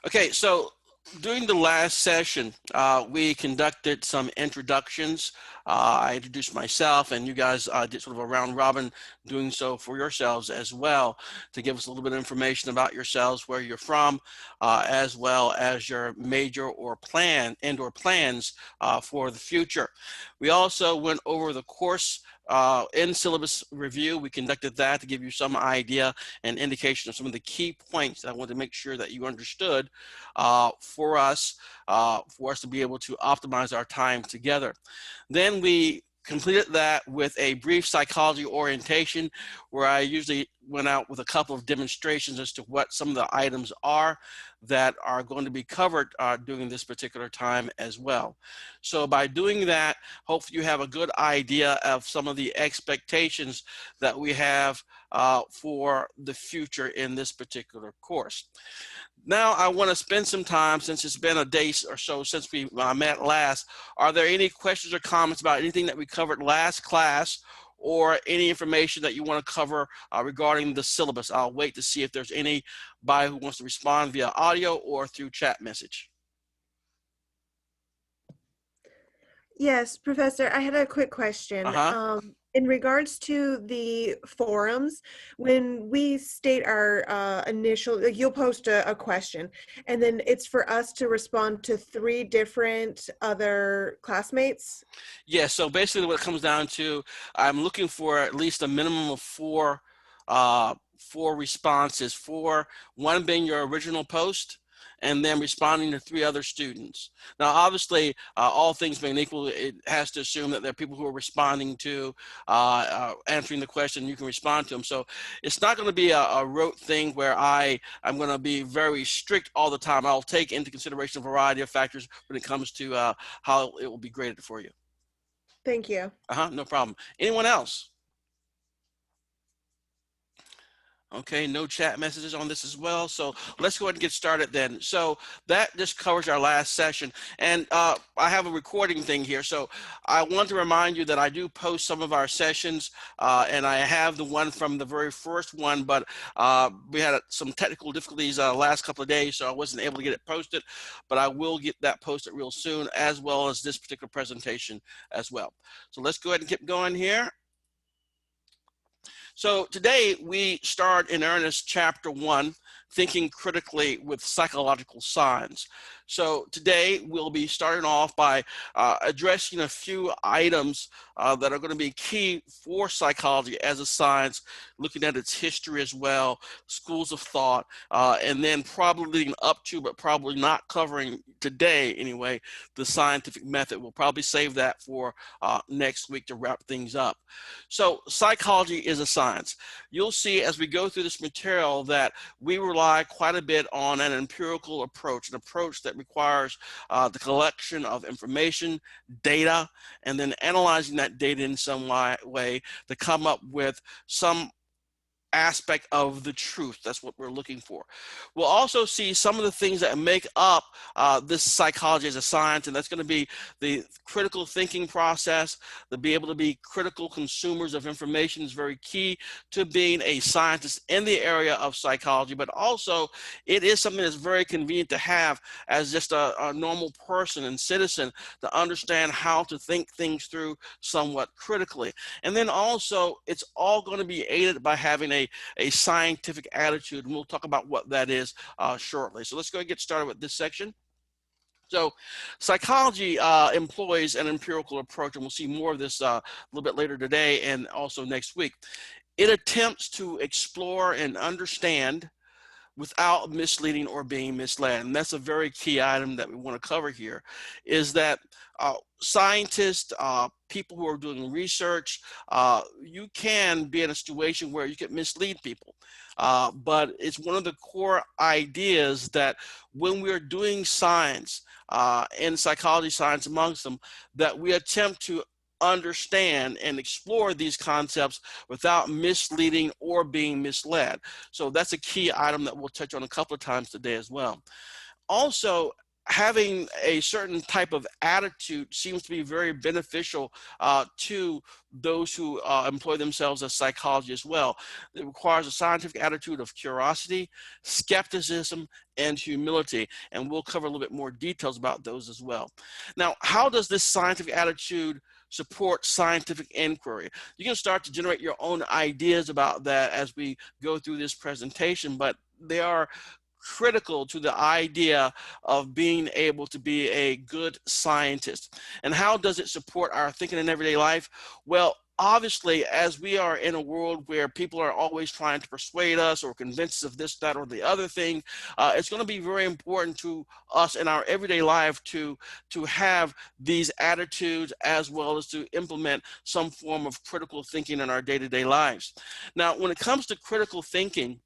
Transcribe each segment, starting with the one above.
Okay, so during the last session, we conducted some introductions. I introduced myself, and you guys did sort of a round robin doing so for yourselves as well, to give us a little bit of information about yourselves, where you're from, as well as your major or plans for the future. We also went over the course in syllabus review. We conducted that to give you some idea and indication of some of the key points that I want to make sure that you understood for us to be able to optimize our time together. Then we completed that with a brief psychology orientation, where I usually went out with a couple of demonstrations as to what some of the items are that are going to be covered during this particular time as well. So by doing that, hopefully you have a good idea of some of the expectations that we have for the future in this particular course. Now I want to spend some time, since it's been a day or so since we met last. Are there any questions or comments about anything that we covered last class, or any information that you want to cover regarding the syllabus? I'll wait to see if there's anybody who wants to respond via audio or through chat message. Yes, Professor, I had a quick question. In regards to the forums, when we state our initial, you'll post a question, and then it's for us to respond to 3 different other classmates? Yeah, so basically what it comes down to, I'm looking for at least a minimum of 4 responses, 1 being your original post, and then responding to 3 other students. Now, obviously, all things being equal, it has to assume that there are people who are responding to, answering the question, you can respond to them. So it's not going to be a rote thing where I'm going to be very strict all the time. I'll take into consideration a variety of factors when it comes to how it will be graded for you. Thank you. No problem. Anyone else? Okay, no chat messages on this as well. So let's go ahead and get started then. So that just covers our last session. And I have a recording thing here. So I want to remind you that I do post some of our sessions, and I have the one from the very first one, but we had some technical difficulties last couple of days, so I wasn't able to get it posted, but I will get that posted real soon, as well as this particular presentation as well. So let's go ahead and keep going here. So today we start in earnest chapter 1, thinking critically with psychological signs. So today we'll be starting off by addressing a few items that are going to be key for psychology as a science, looking at its history as well, schools of thought, and then probably leading up to, but probably not covering today anyway, the scientific method. We'll probably save that for next week to wrap things up. So psychology is a science. You'll see as we go through this material that we rely quite a bit on an empirical approach, an approach that requires the collection of information, data, and then analyzing that data in some way to come up with some aspect of the truth. That's what we're looking for. We'll also see some of the things that make up this psychology as a science, and that's going to be the critical thinking process. To be able to be critical consumers of information is very key to being a scientist in the area of psychology, but also it is something that's very convenient to have as just a normal person and citizen, to understand how to think things through somewhat critically. And then also it's all going to be aided by having a scientific attitude, and we'll talk about what that is shortly. So let's go and get started with this section. So psychology employs an empirical approach, and we'll see more of this a little bit later today and also next week. It attempts to explore and understand without misleading or being misled. And that's a very key item that we want to cover here, is that scientists, people who are doing research, you can be in a situation where you can mislead people. But it's one of the core ideas that when we're doing science, and psychology science amongst them, that we attempt to understand and explore these concepts without misleading or being misled. So that's a key item that we'll touch on a couple of times today as well. Also, having a certain type of attitude seems to be very beneficial to those who employ themselves as psychology as well. It requires a scientific attitude of curiosity, skepticism, and humility. And we'll cover a little bit more details about those as well. Now, how does this scientific attitude support scientific inquiry? You can start to generate your own ideas about that as we go through this presentation, but they are critical to the idea of being able to be a good scientist. And how does it support our thinking in everyday life? Well, obviously, as we are in a world where people are always trying to persuade us or convince us of this, that, or the other thing, it's going to be very important to us in our everyday life to have these attitudes as well as to implement some form of critical thinking in our day-to-day lives. Now, when it comes to critical thinking,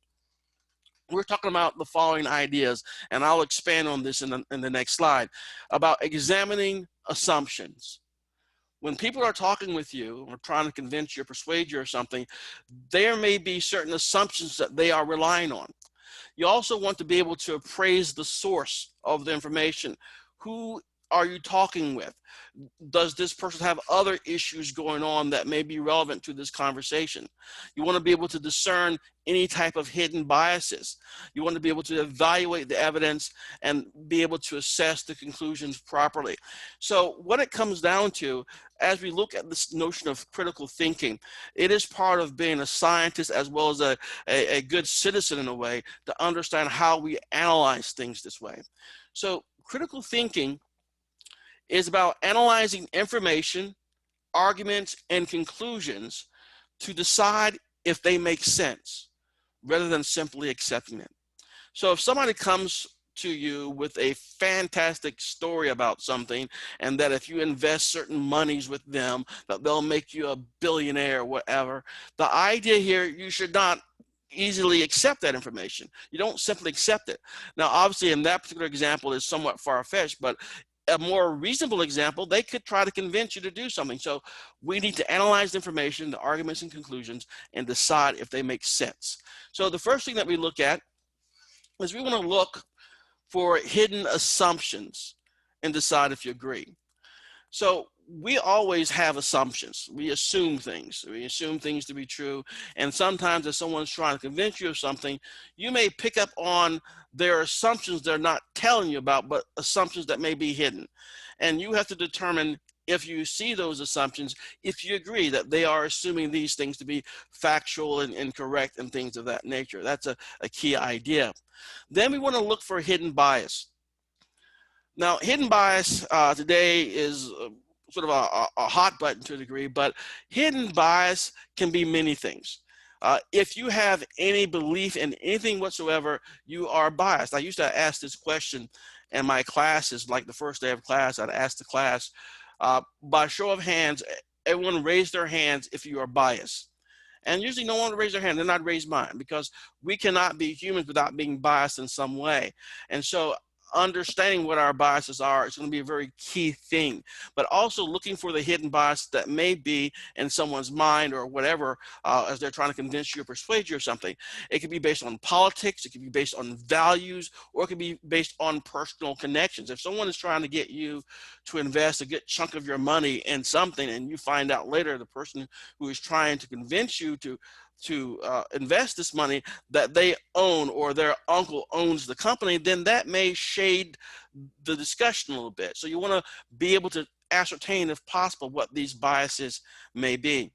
we're talking about the following ideas, and I'll expand on this in the next slide, about examining assumptions. When people are talking with you or trying to convince you or persuade you or something, there may be certain assumptions that they are relying on. You also want to be able to appraise the source of the information. Who are you talking with? Does this person have other issues going on that may be relevant to this conversation? You want to be able to discern any type of hidden biases. You want to be able to evaluate the evidence and be able to assess the conclusions properly. So what it comes down to, as we look at this notion of critical thinking, it is part of being a scientist as well as a good citizen in a way to understand how we analyze things this way. So critical thinking is about analyzing information, arguments, and conclusions to decide if they make sense rather than simply accepting it. So if somebody comes to you with a fantastic story about something, and that if you invest certain monies with them, that they'll make you a billionaire or whatever, the idea here, you should not easily accept that information. You don't simply accept it. Now, obviously, in that particular example is somewhat far-fetched, but a more reasonable example, they could try to convince you to do something. So we need to analyze the information, the arguments and conclusions, and decide if they make sense. So the first thing that we look at is we want to look for hidden assumptions and decide if you agree. So we always have assumptions. We assume things. We assume things to be true. And sometimes if someone's trying to convince you of something, you may pick up on their assumptions they're not telling you about, but assumptions that may be hidden. And you have to determine, if you see those assumptions, if you agree that they are assuming these things to be factual and correct and things of that nature. That's a key idea. Then we want to look for hidden bias. Now, hidden bias today is sort of a hot button to a degree, but hidden bias can be many things. If you have any belief in anything whatsoever, you are biased. I used to ask this question in my classes, like the first day of class, I'd ask the class, by show of hands, everyone raise their hands if you are biased. And usually no one would raise their hand, then I'd raise mine, because we cannot be humans without being biased in some way. And so understanding what our biases are is going to be a very key thing, but also looking for the hidden bias that may be in someone's mind or whatever, as they're trying to convince you or persuade you of something. It could be based on politics, it could be based on values, or it could be based on personal connections. If someone is trying to get you to invest a good chunk of your money in something, and you find out later the person who is trying to convince you to invest this money that they own, or their uncle owns the company, then that may shade the discussion a little bit. So you want to be able to ascertain, if possible, what these biases may be.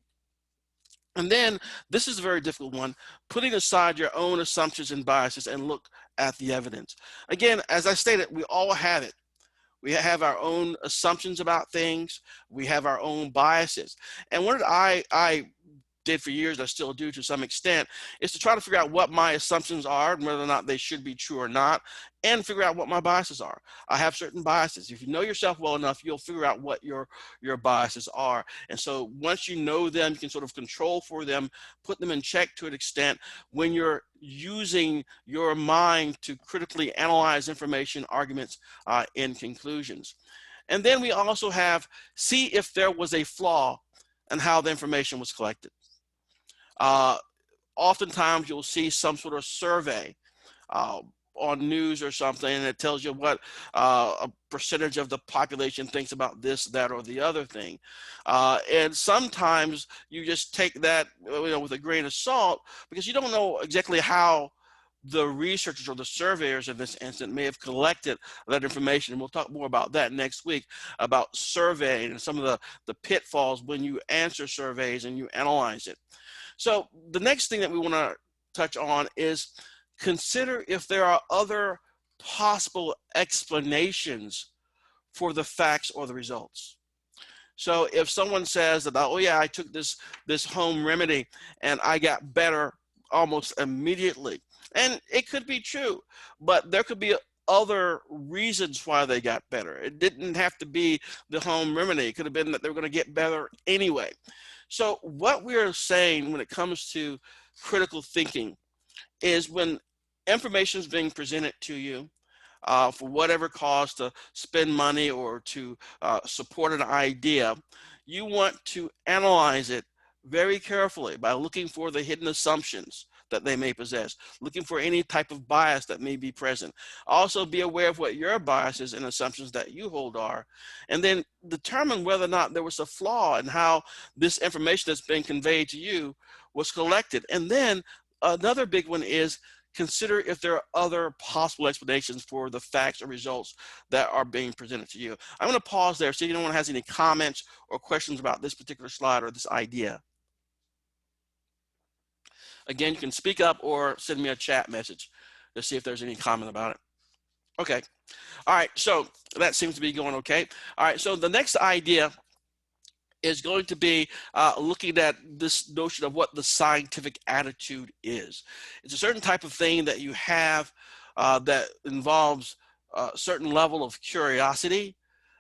And then, this is a very difficult one, putting aside your own assumptions and biases and look at the evidence. Again, as I stated, we all have it. We have our own assumptions about things. We have our own biases. And what I did for years, I still do to some extent, is to try to figure out what my assumptions are and whether or not they should be true or not, and figure out what my biases are. I have certain biases. If you know yourself well enough, you'll figure out what your biases are. And so once you know them, you can sort of control for them, put them in check to an extent when you're using your mind to critically analyze information, arguments, and conclusions. And then we also have, see if there was a flaw in how the information was collected. Oftentimes you'll see some sort of survey on news or something, and it tells you what a percentage of the population thinks about this, that, or the other thing. And sometimes you just take that with a grain of salt, because you don't know exactly how the researchers or the surveyors in this instance may have collected that information. And we'll talk more about that next week, about surveying and some of the pitfalls when you answer surveys and you analyze it. So the next thing that we want to touch on is consider if there are other possible explanations for the facts or the results. So if someone says that, oh yeah, I took this home remedy and I got better almost immediately, and it could be true, but there could be other reasons why they got better. It didn't have to be the home remedy. It could have been that they were going to get better anyway. So what we're saying when it comes to critical thinking is, when information is being presented to you for whatever cause, to spend money or to support an idea, you want to analyze it very carefully by looking for the hidden assumptions that they may possess, looking for any type of bias that may be present. Also be aware of what your biases and assumptions that you hold are, and then determine whether or not there was a flaw in how this information that's been conveyed to you was collected. And then another big one is consider if there are other possible explanations for the facts or results that are being presented to you. I'm going to pause there, see if anyone has any comments or questions about this particular slide or this idea. Again, you can speak up or send me a chat message to see if there's any comment about it. Okay. All right. So that seems to be going okay. All right. So the next idea is going to be looking at this notion of what the scientific attitude is. It's a certain type of thing that you have that involves a certain level of curiosity,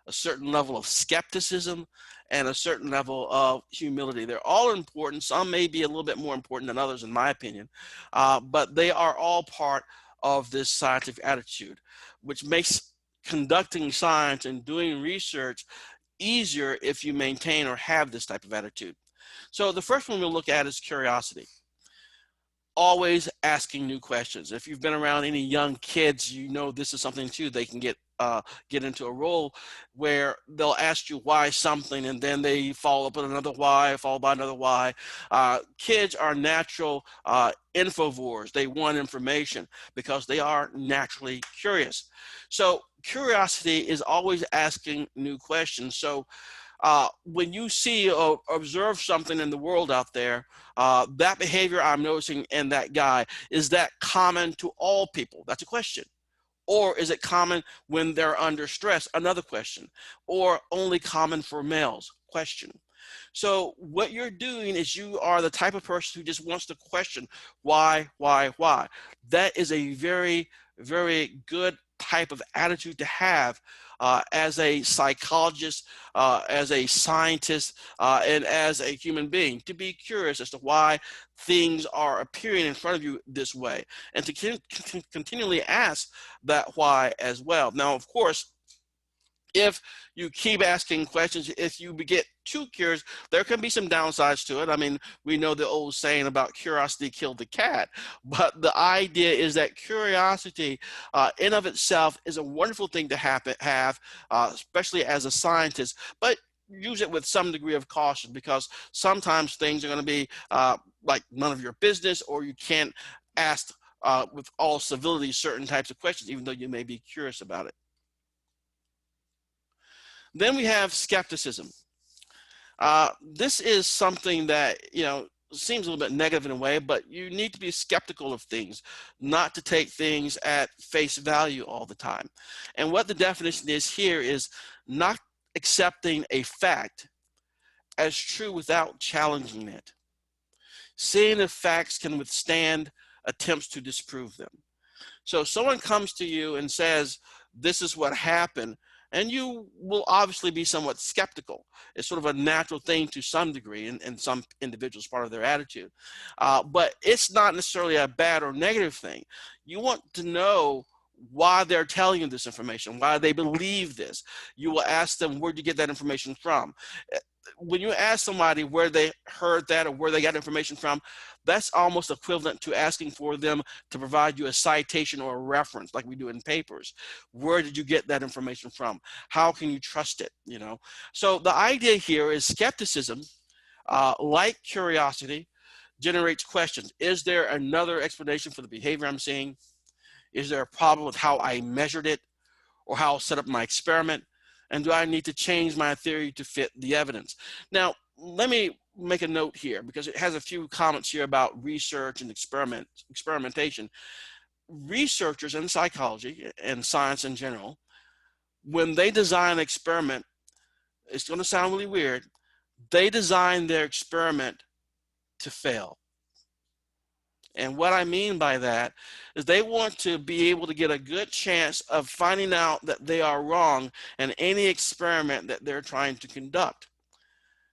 a certain level of skepticism, and a certain level of humility. They're all important. Some may be a little bit more important than others, in my opinion, but they are all part of this scientific attitude, which makes conducting science and doing research easier if you maintain or have this type of attitude. So the first one we'll look at is curiosity. Always asking new questions. If you've been around any young kids, you know this is something too. They can get into a role where they'll ask you why something, and then they follow up with another why, followed by another why. Kids are natural infovores. They want information because they are naturally curious. So curiosity is always asking new questions. So when you see or observe something in the world out there, that behavior I'm noticing in that guy, is that common to all people? That's a question. Or is it common when they're under stress? Another question. Or only common for males? Question. So what you're doing is you are the type of person who just wants to question why. That is a very, very good type of attitude to have as a psychologist, as a scientist, and as a human being, to be curious as to why things are appearing in front of you this way, and to continually ask that why as well. Now, of course, if you keep asking questions, if you get too curious, there can be some downsides to it. I mean, we know the old saying about curiosity killed the cat, but the idea is that curiosity in of itself is a wonderful thing to have, especially as a scientist, but use it with some degree of caution, because sometimes things are going to be like none of your business, or you can't ask with all civility certain types of questions, even though you may be curious about it. Then we have skepticism. This is something that, seems a little bit negative in a way, but you need to be skeptical of things, not to take things at face value all the time. And what the definition is here is not accepting a fact as true without challenging it. Seeing if facts can withstand attempts to disprove them. So someone comes to you and says, this is what happened, and you will obviously be somewhat skeptical. It's sort of a natural thing to some degree, and some individuals, part of their attitude. But it's not necessarily a bad or negative thing. You want to know why they're telling you this information, why they believe this. You will ask them, where'd you get that information from? when you ask somebody where they heard that or where they got information from, that's almost equivalent to asking for them to provide you a citation or a reference like we do in papers. Where did you get that information from? How can you trust it? You know, so the idea here is skepticism, like curiosity, generates questions. Is there another explanation for the behavior I'm seeing? Is there a problem with how I measured it or how I set up my experiment? And do I need to change my theory to fit the evidence? Now, let me make a note here because it has a few comments here about research and experimentation. Researchers in psychology and science in general, when they design an experiment, it's going to sound really weird, they design their experiment to fail. And what I mean by that is they want to be able to get a good chance of finding out that they are wrong in any experiment that they're trying to conduct.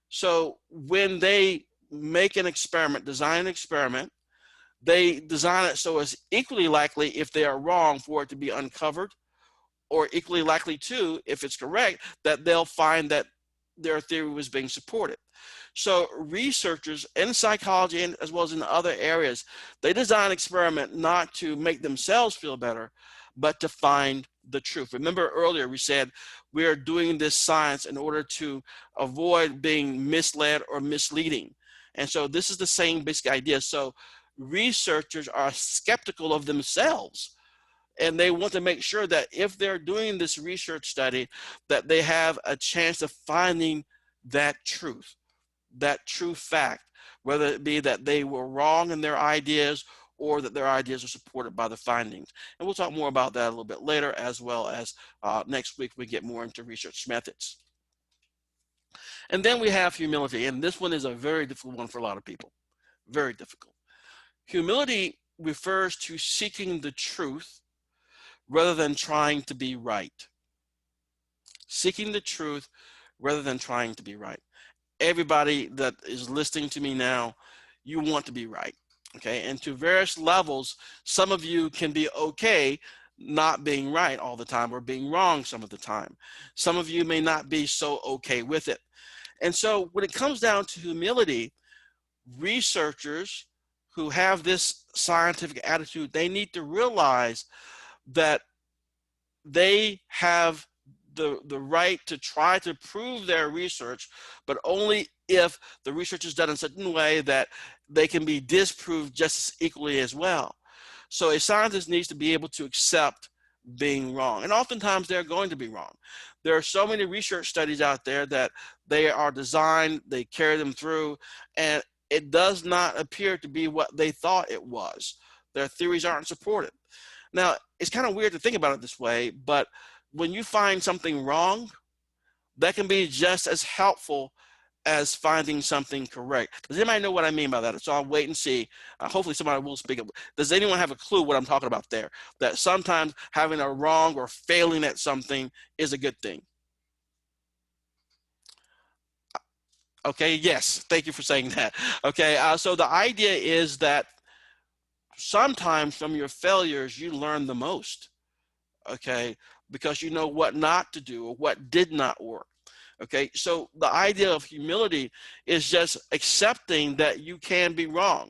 So when they make an experiment, design an experiment, they design it so it's equally likely if they are wrong for it to be uncovered, or equally likely too, if it's correct, that they'll find that their theory was being supported. So researchers in psychology and as well as in other areas, they design experiment not to make themselves feel better, but to find the truth. Remember earlier we said we are doing this science in order to avoid being misled or misleading. And so this is the same basic idea. So researchers are skeptical of themselves, and they want to make sure that if they're doing this research study, that they have a chance of finding that truth, that true fact, whether it be that they were wrong in their ideas or that their ideas are supported by the findings. And we'll talk more about that a little bit later, as well as next week we get more into research methods. And then we have humility, and this one is a very difficult one for a lot of people, very difficult. Humility refers to seeking the truth rather than trying to be right. Seeking the truth rather than trying to be right. Everybody that is listening to me now, you want to be right, okay? And to various levels, some of you can be okay not being right all the time or being wrong some of the time. Some of you may not be so okay with it. And so when it comes down to humility, researchers who have this scientific attitude, they need to realize that they have the right to try to prove their research, but only if the research is done in such a way that they can be disproved just as equally as well. So a scientist needs to be able to accept being wrong. And oftentimes they're going to be wrong. There are so many research studies out there that they are designed, they carry them through, and it does not appear to be what they thought it was. Their theories aren't supported. Now, it's kind of weird to think about it this way, but when you find something wrong, that can be just as helpful as finding something correct. Does anybody know what I mean by that? So I'll wait and see. Hopefully somebody will speak up. Does anyone have a clue what I'm talking about there? That sometimes having a wrong or failing at something is a good thing. Okay, yes, thank you for saying that. Okay, so the idea is that sometimes from your failures, you learn the most, okay, because you know what not to do or what did not work. Okay, so the idea of humility is just accepting that you can be wrong.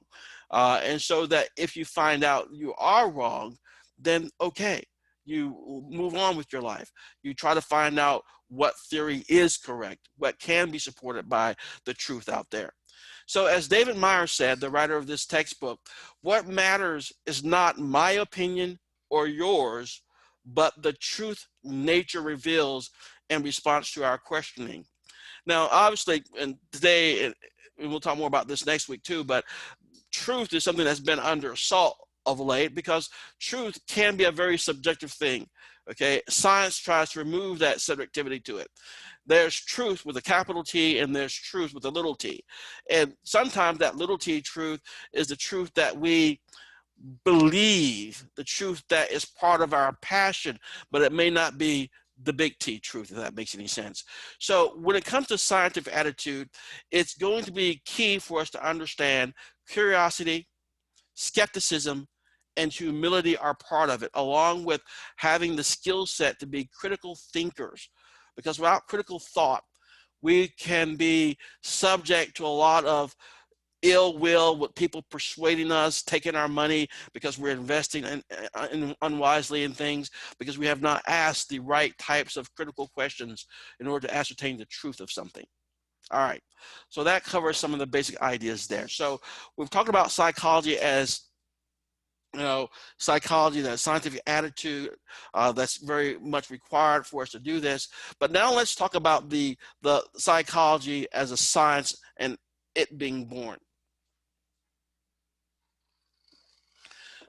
And so that if you find out you are wrong, then okay, you move on with your life. You try to find out what theory is correct, what can be supported by the truth out there. So as David Meyer said, the writer of this textbook, what matters is not my opinion or yours, but the truth nature reveals in response to our questioning. Now, obviously, and today, and we'll talk more about this next week too, but truth is something that's been under assault of late because truth can be a very subjective thing. Okay, science tries to remove that subjectivity to it. There's truth with a capital T and there's truth with a little t. And sometimes that little t truth is the truth that we believe, the truth that is part of our passion, but it may not be the big T truth, if that makes any sense. So when it comes to scientific attitude, it's going to be key for us to understand curiosity, skepticism, and humility are part of it, along with having the skill set to be critical thinkers. Because without critical thought, We can be subject to a lot of ill will with people persuading us, taking our money because we're investing unwisely in things, because we have not asked the right types of critical questions in order to ascertain the truth of something. All right, so that covers some of the basic ideas there. So we've talked about psychology as, psychology, that scientific attitude that's very much required for us to do this. But now let's talk about the psychology as a science and it being born.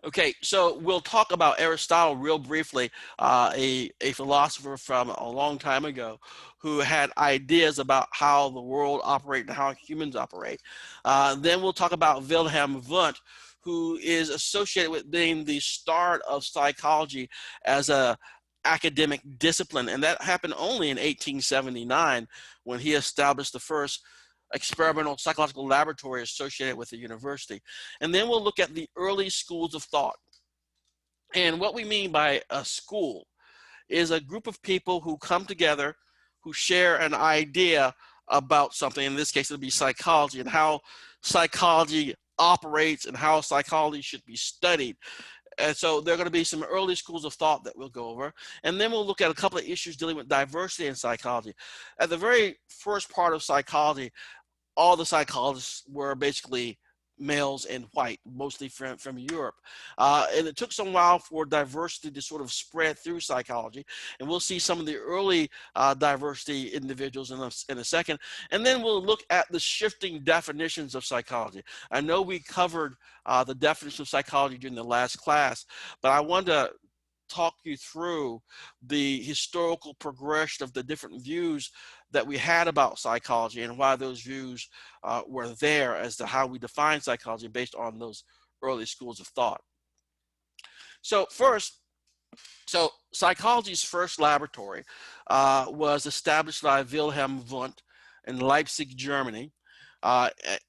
Okay, so we'll talk about Aristotle real briefly, a philosopher from a long time ago who had ideas about how the world operates and how humans operate. Then we'll talk about Wilhelm Wundt, who is associated with being the start of psychology as a academic discipline, and that happened only in 1879 when he established the first experimental psychological laboratory associated with the university. And then we'll look at the early schools of thought. And what we mean by a school is a group of people who come together, who share an idea about something. In this case, it'll be psychology, and how psychology operates and how psychology should be studied. And so there are going to be some early schools of thought that we'll go over. And then we'll look at a couple of issues dealing with diversity in psychology. At the very first part of psychology, all the psychologists were basically males and white, mostly from Europe. And it took some while for diversity to sort of spread through psychology. And we'll see some of the early diversity individuals in a second. And then we'll look at the shifting definitions of psychology. I know we covered the definition of psychology during the last class, but I wanted to talk you through the historical progression of the different views that we had about psychology and why those views were there as to how we define psychology based on those early schools of thought. So first, psychology's first laboratory was established by Wilhelm Wundt in Leipzig, Germany.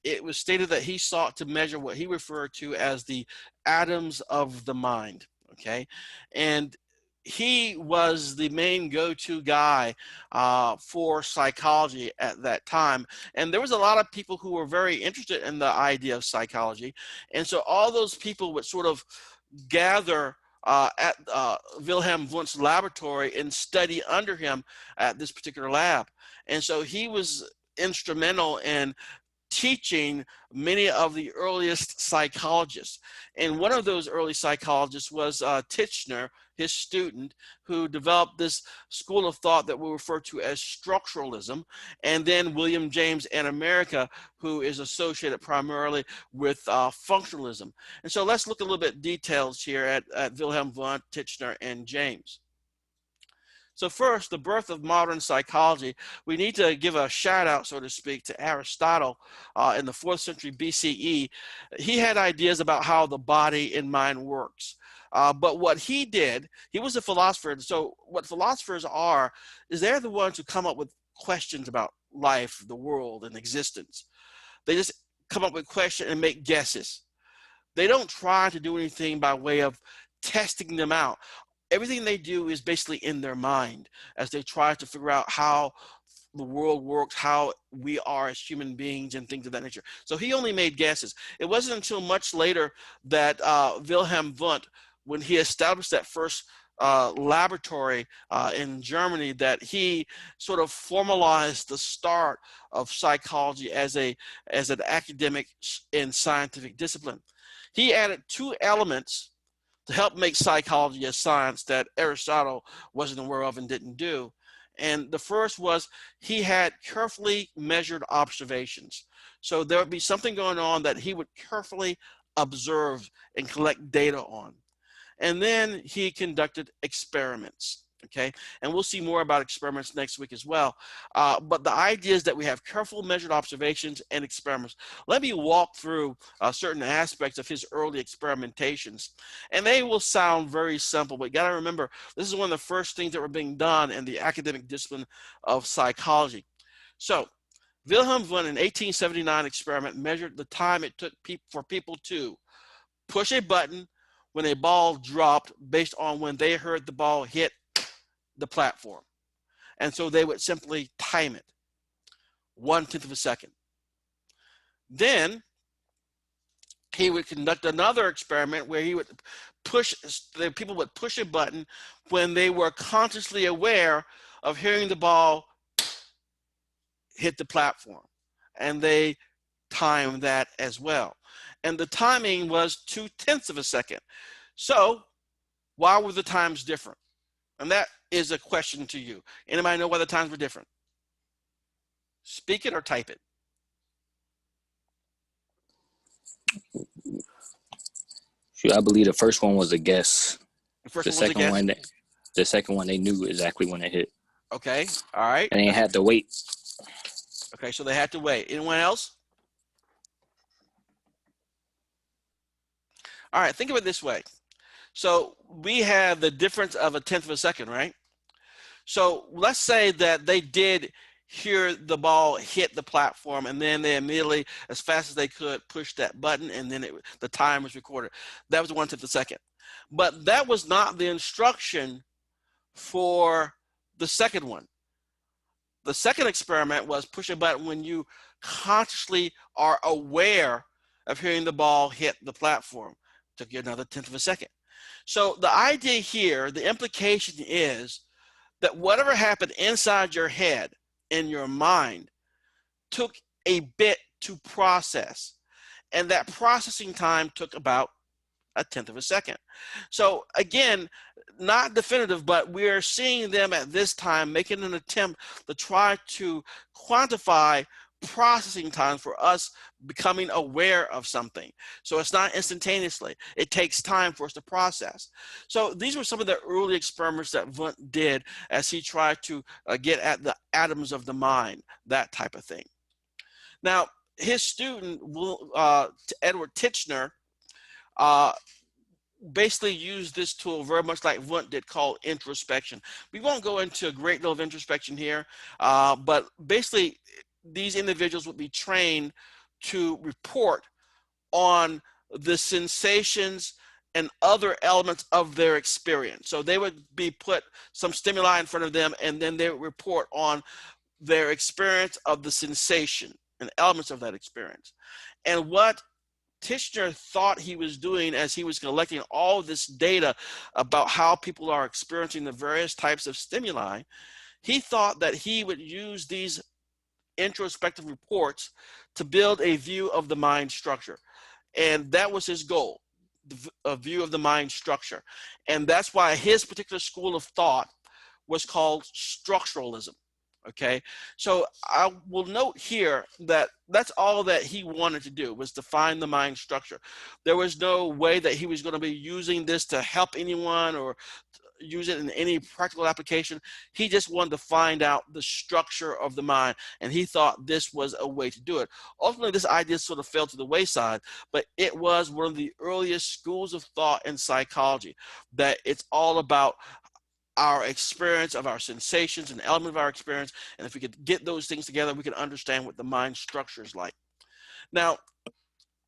It was stated that he sought to measure what he referred to as the atoms of the mind. Okay, and he was the main go-to guy for psychology at that time. And there was a lot of people who were very interested in the idea of psychology. And so all those people would sort of gather at Wilhelm Wundt's laboratory and study under him at this particular lab. And so he was instrumental in teaching many of the earliest psychologists. And one of those early psychologists was Titchener, his student, who developed this school of thought that we refer to as structuralism. And then William James in America, who is associated primarily with functionalism. And so let's look a little bit details here at Wilhelm Wundt, Titchener, and James. So first, the birth of modern psychology. We need to give a shout out, so to speak, to Aristotle in the 4th century BCE. He had ideas about how the body and mind works. But what he did, he was a philosopher. So what philosophers are, is they're the ones who come up with questions about life, the world, and existence. They just come up with questions and make guesses. They don't try to do anything by way of testing them out. Everything they do is basically in their mind as they try to figure out how the world works, how we are as human beings, and things of that nature. So he only made guesses. It wasn't until much later that Wilhelm Wundt, when he established that first laboratory in Germany, that he sort of formalized the start of psychology as an academic and scientific discipline. He added 2 elements to help make psychology a science that Aristotle wasn't aware of and didn't do. And the first was he had carefully measured observations. So there would be something going on that he would carefully observe and collect data on. And then he conducted experiments. Okay, and we'll see more about experiments next week as well. But the idea is that we have careful measured observations and experiments. Let me walk through certain aspects of his early experimentations. And they will sound very simple, but you got to remember, this is one of the first things that were being done in the academic discipline of psychology. So Wilhelm Wundt in 1879 experiment measured the time it took for people to push a button when a ball dropped based on when they heard the ball hit the platform. And so they would simply time it. 1/10 of a second. Then he would conduct another experiment where he would people would push a button when they were consciously aware of hearing the ball hit the platform, and they timed that as well. And the timing was 2/10 of a second. So why were the times different? And that is a question to you. Anybody know why the times were different? Speak it or type it. I believe the first one was a guess. The first one was a guess? The second one, they knew exactly when it hit. Okay, all right. And they had to wait. Okay, so they had to wait. Anyone else? All right, think of it this way. So we have the difference of 1/10 of a second, right? So let's say that they did hear the ball hit the platform, and then they immediately, as fast as they could, push that button, and then the time was recorded. That was 1/10 of a second. But that was not the instruction for the second one. The second experiment was push a button when you consciously are aware of hearing the ball hit the platform. Took you another 1/10 of a second. So the idea here, the implication is that whatever happened inside your head, in your mind, took a bit to process. And that processing time took about 1/10 of a second. So again, not definitive, but we're seeing them at this time making an attempt to try to quantify processing time for us becoming aware of something. So it's not instantaneously. It takes time for us to process. So these were some of the early experiments that Wundt did as he tried to get at the atoms of the mind, that type of thing. Now, his student, Edward Titchener, basically used this tool very much like Wundt did, called introspection. We won't go into a great deal of introspection here, but basically these individuals would be trained to report on the sensations and other elements of their experience. So they would be put some stimuli in front of them, and then they would report on their experience of the sensation and elements of that experience. And what Titchener thought he was doing as he was collecting all this data about how people are experiencing the various types of stimuli, he thought that he would use these introspective reports to build a view of the mind structure. And that was his goal, a view of the mind structure. And that's why his particular school of thought was called structuralism. Okay, so I will note here that that's all that he wanted to do, was to find the mind structure. There was no way that he was going to be using this to help anyone or use it in any practical application. He just wanted to find out the structure of the mind, and he thought this was a way to do it. Ultimately, this idea sort of fell to the wayside, but it was one of the earliest schools of thought in psychology, that it's all about our experience of our sensations and element of our experience. And if we could get those things together, we can understand what the mind structure is like. Now,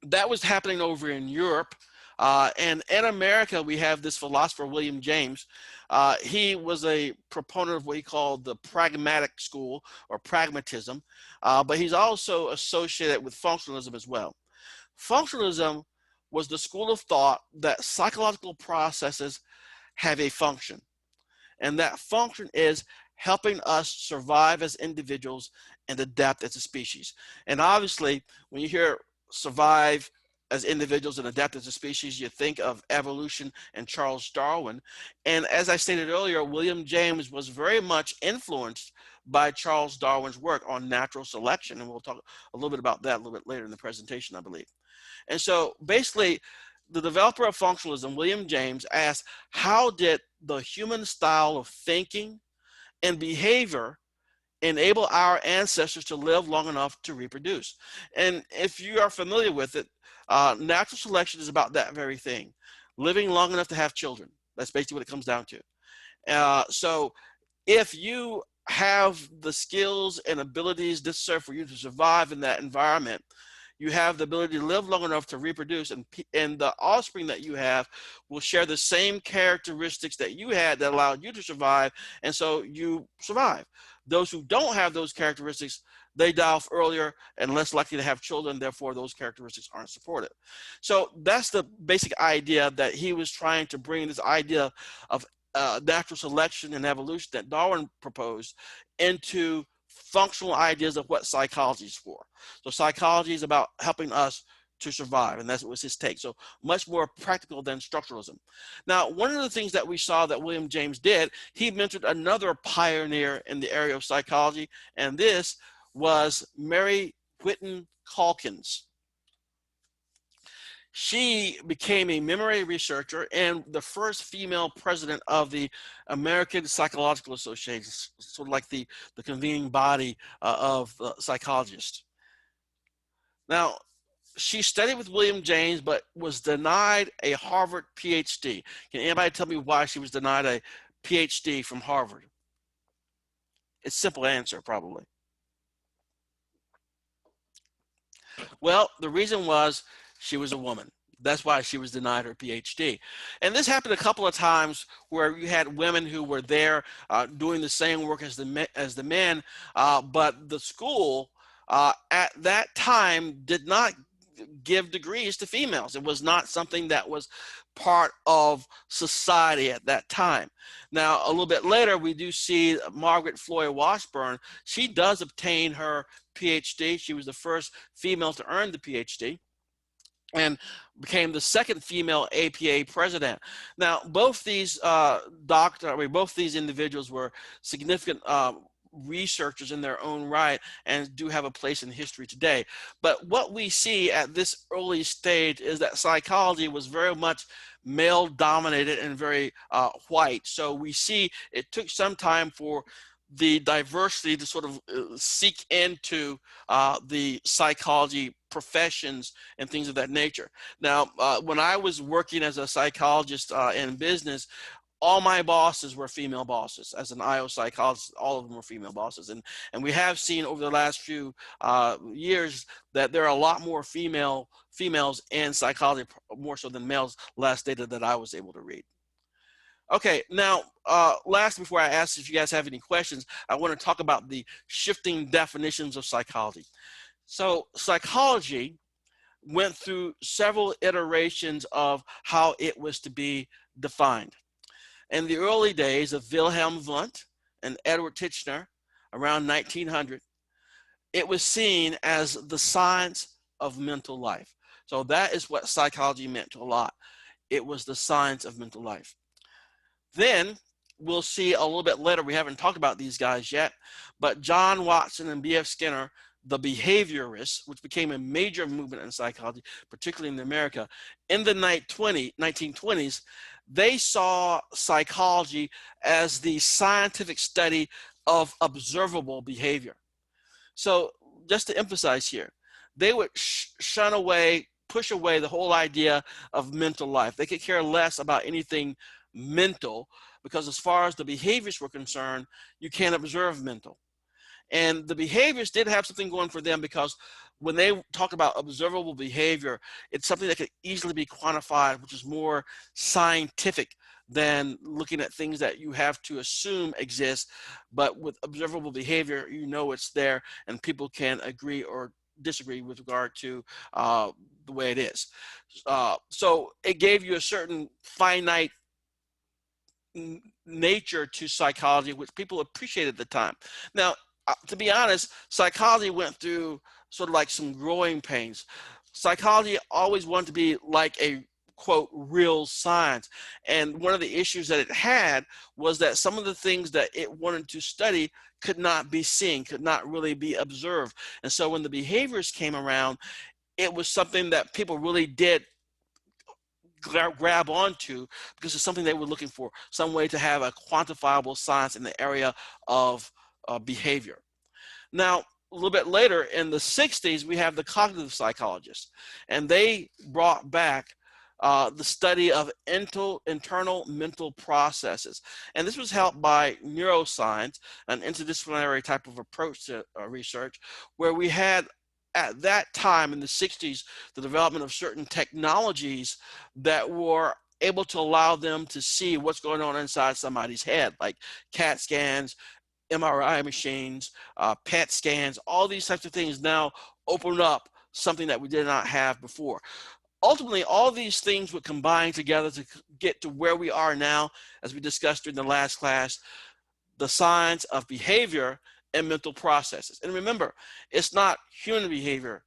that was happening over in Europe. And in America, we have this philosopher, William James. He was a proponent of what he called the pragmatic school, or pragmatism, but he's also associated with functionalism as well. Functionalism was the school of thought that psychological processes have a function. And that function is helping us survive as individuals and adapt as a species. And obviously, when you hear survive as individuals and adapt as a species, you think of evolution and Charles Darwin. And as I stated earlier, William James was very much influenced by Charles Darwin's work on natural selection. And we'll talk a little bit about that a little bit later in the presentation, I believe. And so basically, the developer of functionalism, William James, asked, how did the human style of thinking and behavior enable our ancestors to live long enough to reproduce? And if you are familiar with it, natural selection is about that very thing, living long enough to have children. That's basically what it comes down to. So if you have the skills and abilities necessary for you to survive in that environment, you have the ability to live long enough to reproduce, and the offspring that you have will share the same characteristics that you had that allowed you to survive, and so you survive. Those who don't have those characteristics, they die off earlier and less likely to have children, therefore those characteristics aren't supported. So that's the basic idea that he was trying to bring, this idea of natural selection and evolution that Darwin proposed, into functional ideas of what psychology is for. So psychology is about helping us to survive, and that was his take. So much more practical than structuralism. Now, one of the things that we saw that William James did, he mentored another pioneer in the area of psychology, and this was Mary Whiton Calkins. She became a memory researcher and the first female president of the American Psychological Association, sort of like the convening body of psychologists. Now, she studied with William James, but was denied a Harvard PhD. Can anybody tell me why she was denied a PhD from Harvard? It's a simple answer, probably. Well, the reason was she was a woman. That's why she was denied her PhD. And this happened a couple of times where you had women who were there doing the same work as the men, but the school at that time did not give degrees to females. It was not something that was part of society at that time. Now, a little bit later, we do see Margaret Floyd Washburn. She does obtain her PhD. She was the first female to earn the PhD and became the second female APA president. Now, both these both these individuals were significant researchers in their own right and do have a place in history today. But what we see at this early stage is that psychology was very much male dominated and very white. So we see it took some time for the diversity to sort of seek into the psychology professions and things of that nature. Now, when I was working as a psychologist in business, all my bosses were female bosses. As an IO psychologist, all of them were female bosses. And we have seen over the last few years that there are a lot more females in psychology, more so than males, last data that I was able to read. Okay, now, last, before I ask if you guys have any questions, I want to talk about the shifting definitions of psychology. So psychology went through several iterations of how it was to be defined. In the early days of Wilhelm Wundt and Edward Titchener, around 1900, it was seen as the science of mental life. So that is what psychology meant to a lot. It was the science of mental life. Then we'll see a little bit later, we haven't talked about these guys yet, but John Watson and B.F. Skinner, the behaviorists, which became a major movement in psychology, particularly in America, in the 1920s, they saw psychology as the scientific study of observable behavior. So just to emphasize here, they would push away the whole idea of mental life. They could care less about anything mental, because as far as the behaviors were concerned, you can't observe mental. And the behaviors did have something going for them, because when they talk about observable behavior, it's something that could easily be quantified, which is more scientific than looking at things that you have to assume exist. But with observable behavior, you know it's there, and people can agree or disagree with regard to the way it is. So it gave you a certain finite nature to psychology, which people appreciated at the time. Now, to be honest, psychology went through sort of like some growing pains. Psychology always wanted to be like a, quote, real science. And one of the issues that it had was that some of the things that it wanted to study could not be seen, could not really be observed. And so when the behaviors came around, it was something that people really did grab onto, because it's something they were looking for, some way to have a quantifiable science in the area of behavior. Now, a little bit later in the 60s, we have the cognitive psychologists, and they brought back the study of internal mental processes. And this was helped by neuroscience, an interdisciplinary type of approach to research, where we had at that time in the 60s, the development of certain technologies that were able to allow them to see what's going on inside somebody's head, like CAT scans, MRI machines, PET scans, all these types of things now open up something that we did not have before. Ultimately, all these things would combine together to get to where we are now, as we discussed during the last class, the science of behavior and mental processes. And remember, it's not human behavior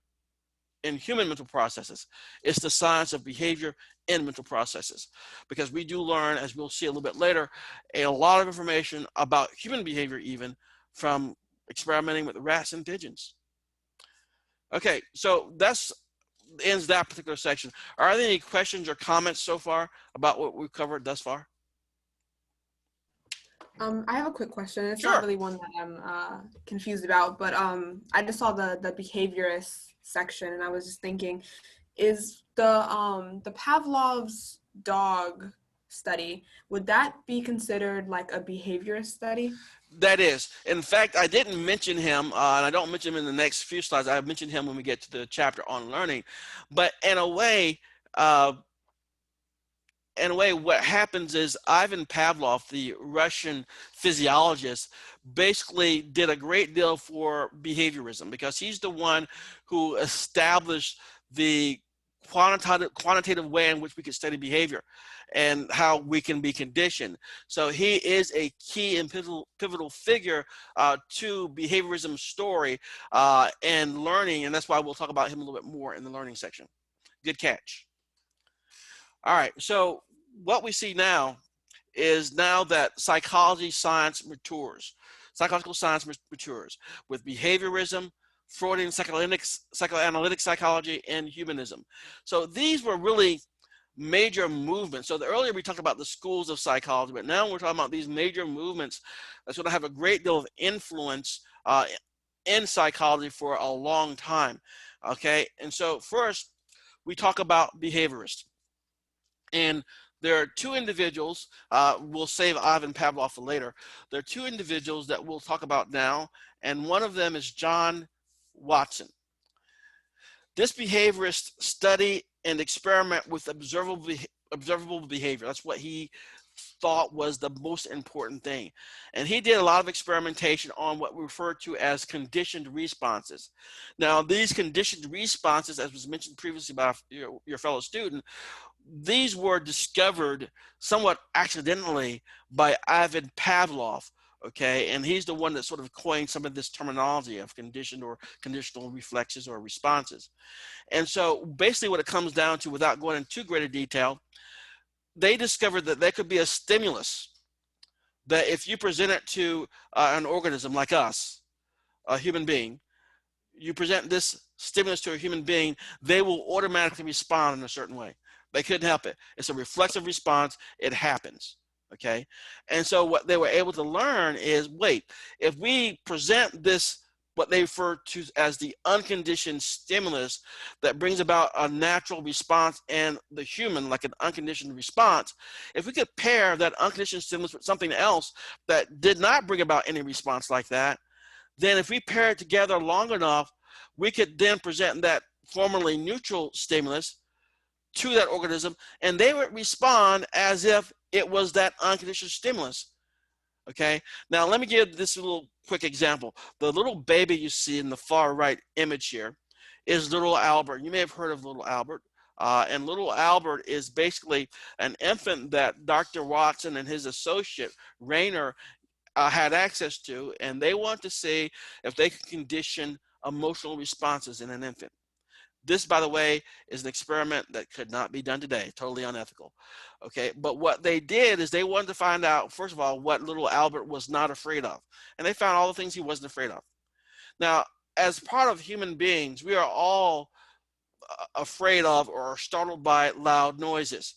and human mental processes. It's the science of behavior and mental processes. Because we do learn, as we'll see a little bit later, a lot of information about human behavior even from experimenting with rats and pigeons. Okay, so that's ends that particular section. Are there any questions or comments so far about what we've covered thus far? I have a quick question. It's Sure. not really one that I'm confused about, but I just saw the behaviorist section, and I was just thinking, is the Pavlov's dog study, would that be considered like a behaviorist study? That is. In fact, I didn't mention him, and I don't mention him in the next few slides. I mentioned him when we get to the chapter on learning. But in a way, what happens is Ivan Pavlov, the Russian physiologist, basically did a great deal for behaviorism, because he's the one who established the quantitative way in which we can study behavior and how we can be conditioned. So he is a key and pivotal figure to behaviorism's story and learning, and that's why we'll talk about him a little bit more in the learning section. Good catch. All right, so what we see now is now that psychology science matures, psychological science matures with behaviorism, Freudian psychoanalytic psychology, and humanism. So these were really major movements. So earlier we talked about the schools of psychology, but now we're talking about these major movements that's going to have a great deal of influence in psychology for a long time. Okay, and so first we talk about behaviorists. And there are two individuals, we'll save Ivan Pavlov for later. There are two individuals that we'll talk about now, and one of them is John Watson. This behaviorist study and experiment with observable behavior. That's what he thought was the most important thing. And he did a lot of experimentation on what we refer to as conditioned responses. Now, these conditioned responses, as was mentioned previously by your fellow student, these were discovered somewhat accidentally by Ivan Pavlov, okay? And he's the one that sort of coined some of this terminology of conditioned or conditional reflexes or responses. And so basically what it comes down to, without going into too great a detail, they discovered that there could be a stimulus that if you present it to an organism like us, a human being, you present this stimulus to a human being, they will automatically respond in a certain way. They couldn't help it. It's a reflexive response. It happens, okay? And so what they were able to learn is, wait, if we present this, what they refer to as the unconditioned stimulus that brings about a natural response in the human, like an unconditioned response, if we could pair that unconditioned stimulus with something else that did not bring about any response like that, then if we pair it together long enough, we could then present that formerly neutral stimulus to that organism, and they would respond as if it was that unconditioned stimulus. Okay, now let me give this little quick example. The little baby you see in the far right image here is little Albert. You may have heard of little Albert. And little Albert is basically an infant that Dr. Watson and his associate Rayner had access to, and they want to see if they could condition emotional responses in an infant. This, by the way, is an experiment that could not be done today, totally unethical. Okay, but what they did is they wanted to find out, first of all, what little Albert was not afraid of. And they found all the things he wasn't afraid of. Now, as part of human beings, we are all afraid of or startled by loud noises.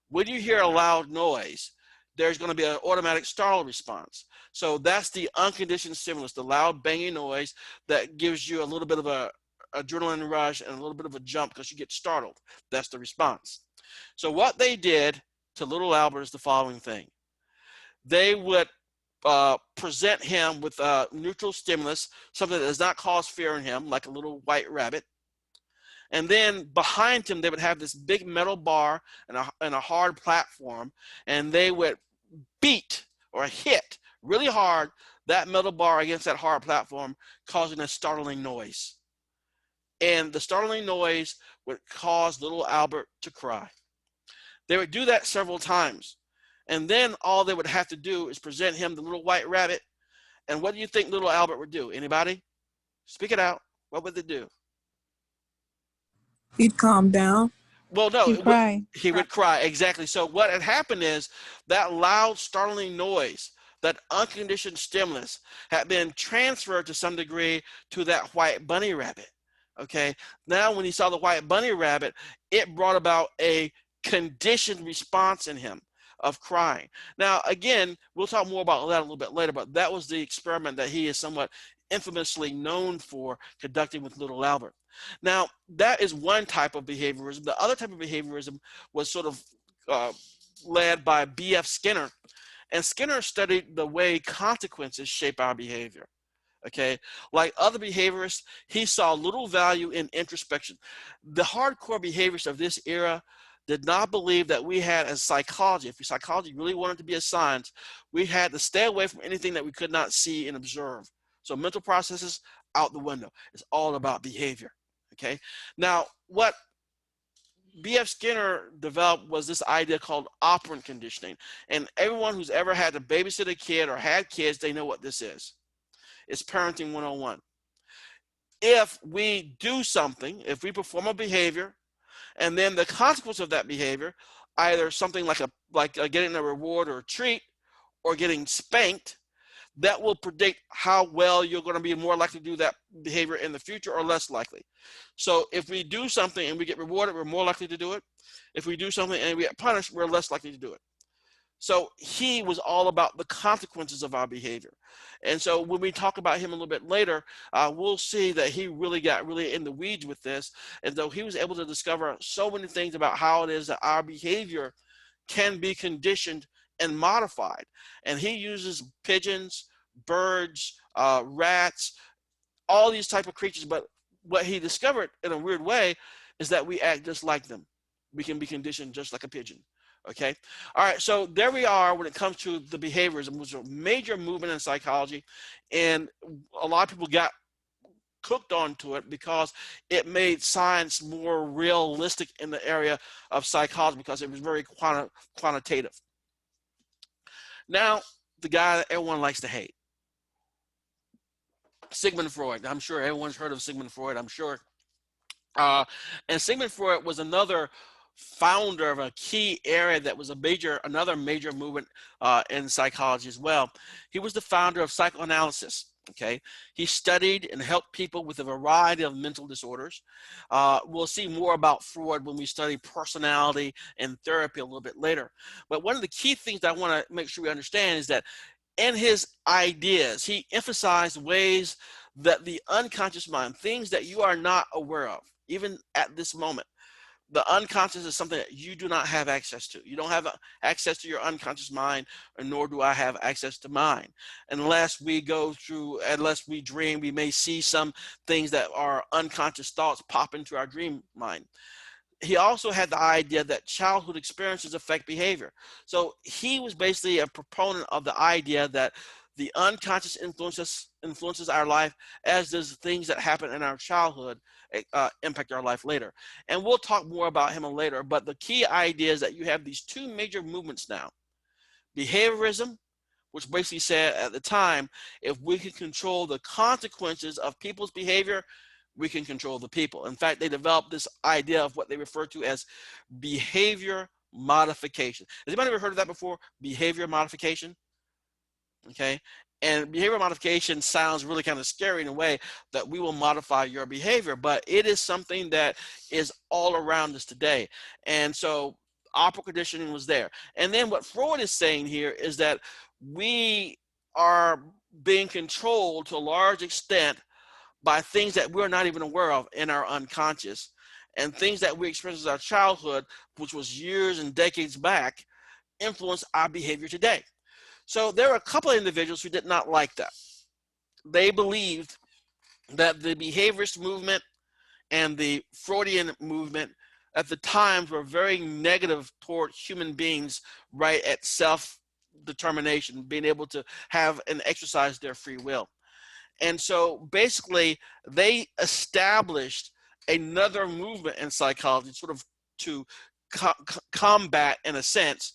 When you hear a loud noise, there's going to be an automatic startle response. So that's the unconditioned stimulus, the loud banging noise that gives you a little bit of a adrenaline rush and a little bit of a jump because you get startled. That's the response. So what they did to little Albert is the following thing. They would present him with a neutral stimulus, something that does not cause fear in him, like a little white rabbit. And then behind him, they would have this big metal bar and a hard platform, and they would beat or hit really hard that metal bar against that hard platform, causing a startling noise. And the startling noise would cause little Albert to cry. They would do that several times. And then all they would have to do is present him the little white rabbit. And what do you think little Albert would do? Anybody? Speak it out. What would they do? He'd calm down. Well, no, He would cry. Exactly. So what had happened is that loud, startling noise, that unconditioned stimulus, had been transferred to some degree to that white bunny rabbit. Okay. Now, when he saw the white bunny rabbit, it brought about a conditioned response in him of crying. Now, again, we'll talk more about that a little bit later, but that was the experiment that he is somewhat infamously known for conducting with little Albert. Now, that is one type of behaviorism. The other type of behaviorism was sort of led by B.F. Skinner. And Skinner studied the way consequences shape our behavior. Okay, like other behaviorists, he saw little value in introspection. The hardcore behaviorists of this era did not believe that we had, as psychology, if psychology really wanted to be a science, we had to stay away from anything that we could not see and observe. So mental processes out the window. It's all about behavior. Okay. Now, what B.F. Skinner developed was this idea called operant conditioning. And everyone who's ever had to babysit a kid or had kids, they know what this is. It's parenting 101. If we do something, if we perform a behavior, and then the consequence of that behavior, either something like getting a reward or a treat, or getting spanked, that will predict how well you're going to be more likely to do that behavior in the future or less likely. So if we do something and we get rewarded, we're more likely to do it. If we do something and we get punished, we're less likely to do it. So he was all about the consequences of our behavior. And so when we talk about him a little bit later, we'll see that he really got in the weeds with this. And though he was able to discover so many things about how it is that our behavior can be conditioned and modified. And he uses pigeons, birds, rats, all these type of creatures. But what he discovered in a weird way is that we act just like them. We can be conditioned just like a pigeon. Okay. All right. So there we are when it comes to the behaviorism, which was a major movement in psychology. And a lot of people got cooked onto it because it made science more realistic in the area of psychology because it was very quantitative. Now, the guy that everyone likes to hate, Sigmund Freud. I'm sure everyone's heard of Sigmund Freud, I'm sure. And Sigmund Freud was another founder of a key area that was another major movement in psychology as well. He was the founder of psychoanalysis. Okay, he studied and helped people with a variety of mental disorders. We'll see more about Freud when we study personality and therapy a little bit later. But one of the key things that I want to make sure we understand is that in his ideas, he emphasized ways that the unconscious mind, things that you are not aware of, even at this moment. The unconscious is something that you do not have access to. You don't have access to your unconscious mind, or nor do I have access to mine. Unless we dream, we may see some things that are unconscious thoughts pop into our dream mind. He also had the idea that childhood experiences affect behavior. So he was basically a proponent of the idea that the unconscious influences our life, as does things that happen in our childhood impact our life later. And we'll talk more about him later, but the key idea is that you have these two major movements now. Behaviorism, which basically said at the time, if we can control the consequences of people's behavior, we can control the people. In fact, they developed this idea of what they refer to as behavior modification. Has anybody ever heard of that before? Behavior modification? Okay. And behavior modification sounds really kind of scary in a way that we will modify your behavior, but it is something that is all around us today. And so operant conditioning was there. And then what Freud is saying here is that we are being controlled to a large extent by things that we're not even aware of in our unconscious, and things that we experienced in our childhood, which was years and decades back, influence our behavior today. So there were a couple of individuals who did not like that. They believed that the behaviorist movement and the Freudian movement at the times were very negative toward human beings, right at self-determination, being able to have and exercise their free will. And so basically they established another movement in psychology sort of to combat, in a sense,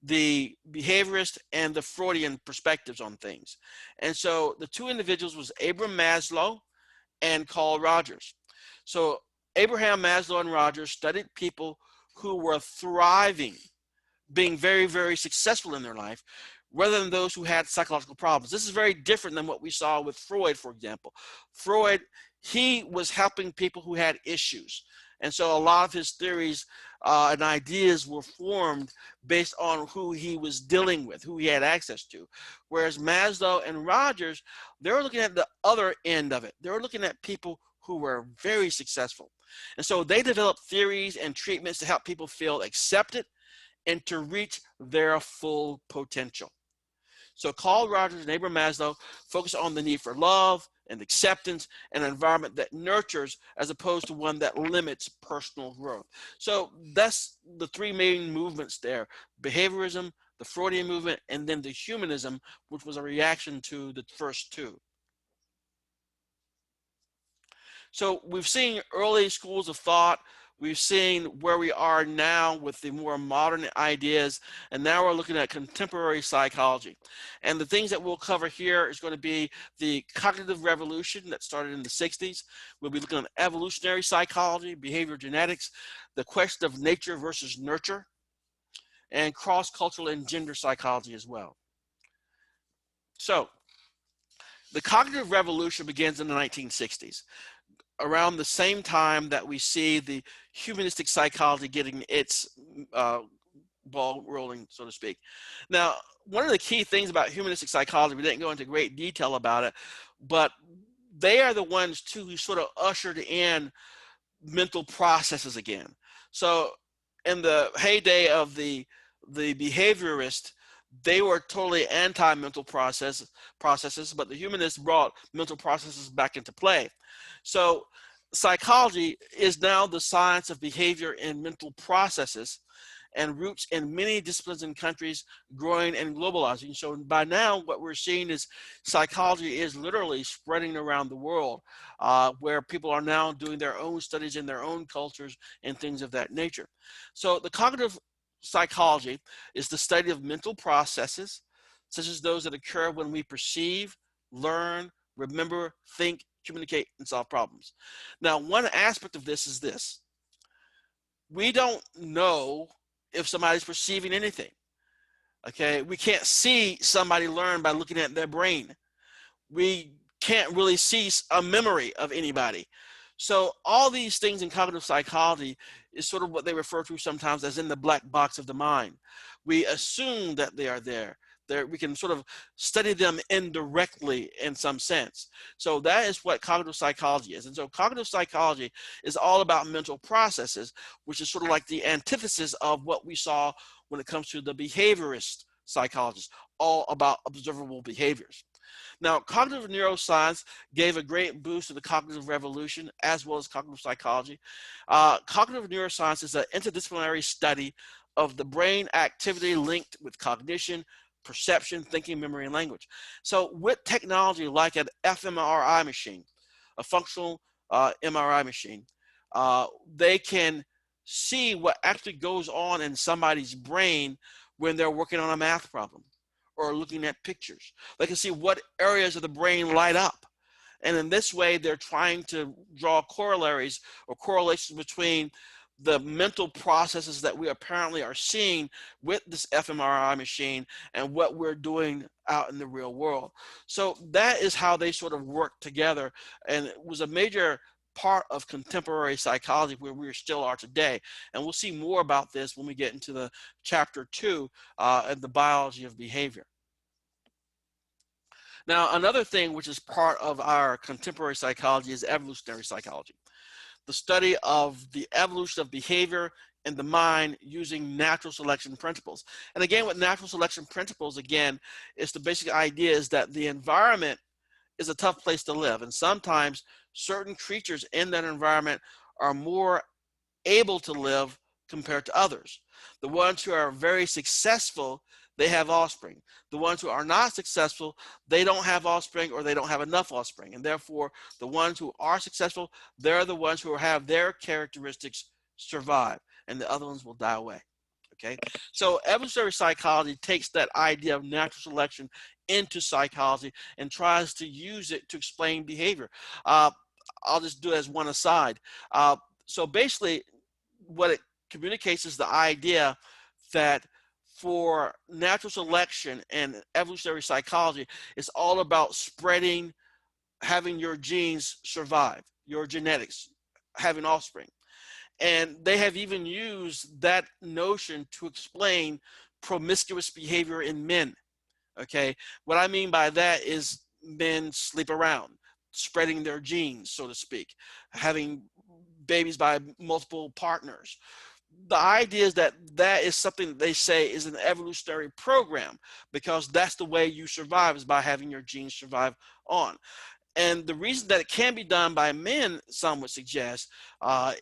the behaviorist and the Freudian perspectives on things. And so the two individuals was Abraham Maslow and Carl Rogers. So Abraham Maslow and Rogers studied people who were thriving, being very, very successful in their life, rather than those who had psychological problems. This is very different than what we saw with Freud, for example. Freud, he was helping people who had issues. And so a lot of his theories and ideas were formed based on who he was dealing with, who he had access to. Whereas Maslow and Rogers, they were looking at the other end of it. They were looking at people who were very successful. And so they developed theories and treatments to help people feel accepted and to reach their full potential. So Carl Rogers and Abraham Maslow focus on the need for love and acceptance and an environment that nurtures as opposed to one that limits personal growth. So that's the three main movements there: behaviorism, the Freudian movement, and then the humanism, which was a reaction to the first two. So we've seen early schools of thought. We've seen where we are now with the more modern ideas, and now we're looking at contemporary psychology. And the things that we'll cover here is going to be the cognitive revolution that started in the 60s. We'll be looking at evolutionary psychology, behavioral genetics, the question of nature versus nurture, and cross-cultural and gender psychology as well. So the cognitive revolution begins in the 1960s. Around the same time that we see the humanistic psychology getting its ball rolling, so to speak. Now, one of the key things about humanistic psychology, we didn't go into great detail about it, but they are the ones too who sort of ushered in mental processes again. So in the heyday of the behaviorist, they were totally anti-mental processes, but the humanists brought mental processes back into play. So psychology is now the science of behavior and mental processes, and roots in many disciplines and countries, growing and globalizing. So by now, what we're seeing is psychology is literally spreading around the world, where people are now doing their own studies in their own cultures and things of that nature. So the cognitive psychology is the study of mental processes, such as those that occur when we perceive, learn, remember, think, communicate, and solve problems. Now, one aspect of this is this: we don't know if somebody's perceiving anything. Okay, we can't see somebody learn by looking at their brain. We can't really see a memory of anybody. So all these things in cognitive psychology is sort of what they refer to sometimes as in the black box of the mind. We assume that they are there. We can sort of study them indirectly in some sense. So that is what cognitive psychology is. And so cognitive psychology is all about mental processes, which is sort of like the antithesis of what we saw when it comes to the behaviorist psychologists, all about observable behaviors. Now, cognitive neuroscience gave a great boost to the cognitive revolution, as well as cognitive psychology. Cognitive neuroscience is an interdisciplinary study of the brain activity linked with cognition, perception, thinking, memory, and language. So with technology like an fMRI machine, a functional MRI machine, they can see what actually goes on in somebody's brain when they're working on a math problem or looking at pictures. They can see what areas of the brain light up. And in this way, they're trying to draw corollaries or correlations between the mental processes that we apparently are seeing with this fMRI machine and what we're doing out in the real world. So that is how they sort of work together, and it was a major part of contemporary psychology where we still are today. And we'll see more about this when we get into the chapter 2 and the biology of behavior. Now, another thing which is part of our contemporary psychology is evolutionary psychology, the study of the evolution of behavior and the mind using natural selection principles. And again, with natural selection principles, again, it's the basic idea is that the environment is a tough place to live. And sometimes certain creatures in that environment are more able to live compared to others. The ones who are very successful, they have offspring. The ones who are not successful, they don't have offspring or they don't have enough offspring. And therefore, the ones who are successful, they're the ones who have their characteristics survive, and the other ones will die away. Okay, so evolutionary psychology takes that idea of natural selection into psychology and tries to use it to explain behavior. I'll just do it as one aside. So basically, what it communicates is the idea that for natural selection and evolutionary psychology, it's all about spreading, having your genes survive, your genetics, having offspring. And they have even used that notion to explain promiscuous behavior in men. Okay, what I mean by that is men sleep around, spreading their genes, so to speak, having babies by multiple partners. The idea is that that is something that they say is an evolutionary program, because that's the way you survive, is by having your genes survive on. And the reason that it can be done by men, some would suggest,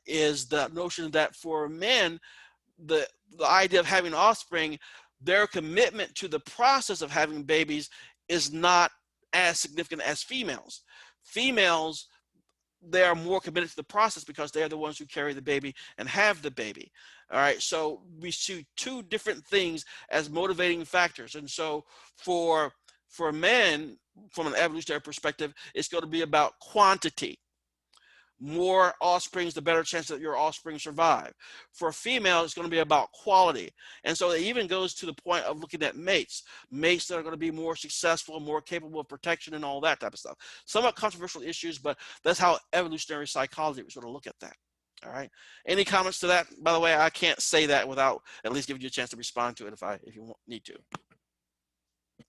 is the notion that for men, the idea of having offspring, their commitment to the process of having babies is not as significant as females. Females, they are more committed to the process because they're the ones who carry the baby and have the baby. All right, so we see two different things as motivating factors. And so for men, from an evolutionary perspective, it's going to be about quantity. More offsprings, the better chance that your offspring survive. For a female, it's going to be about quality. And so it even goes to the point of looking at mates that are going to be more successful, more capable of protection and all that type of stuff. Somewhat controversial issues, but that's how evolutionary psychology would sort of look at that. All right. Any comments to that? By the way, I can't say that without at least giving you a chance to respond to it if you need to.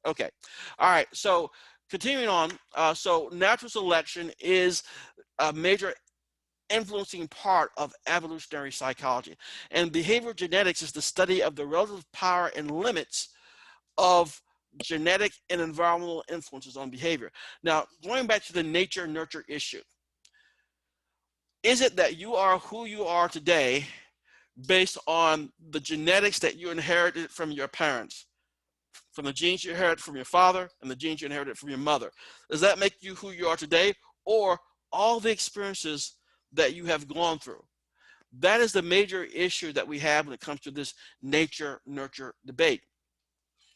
Okay. All right. So continuing on, so natural selection is a major influencing part of evolutionary psychology. And behavioral genetics is the study of the relative power and limits of genetic and environmental influences on behavior. Now, going back to the nature-nurture issue, is it that you are who you are today based on the genetics that you inherited from your parents, from the genes you inherited from your father and the genes you inherited from your mother? Does that make you who you are today, or all the experiences that you have gone through? That is the major issue that we have when it comes to this nature-nurture debate.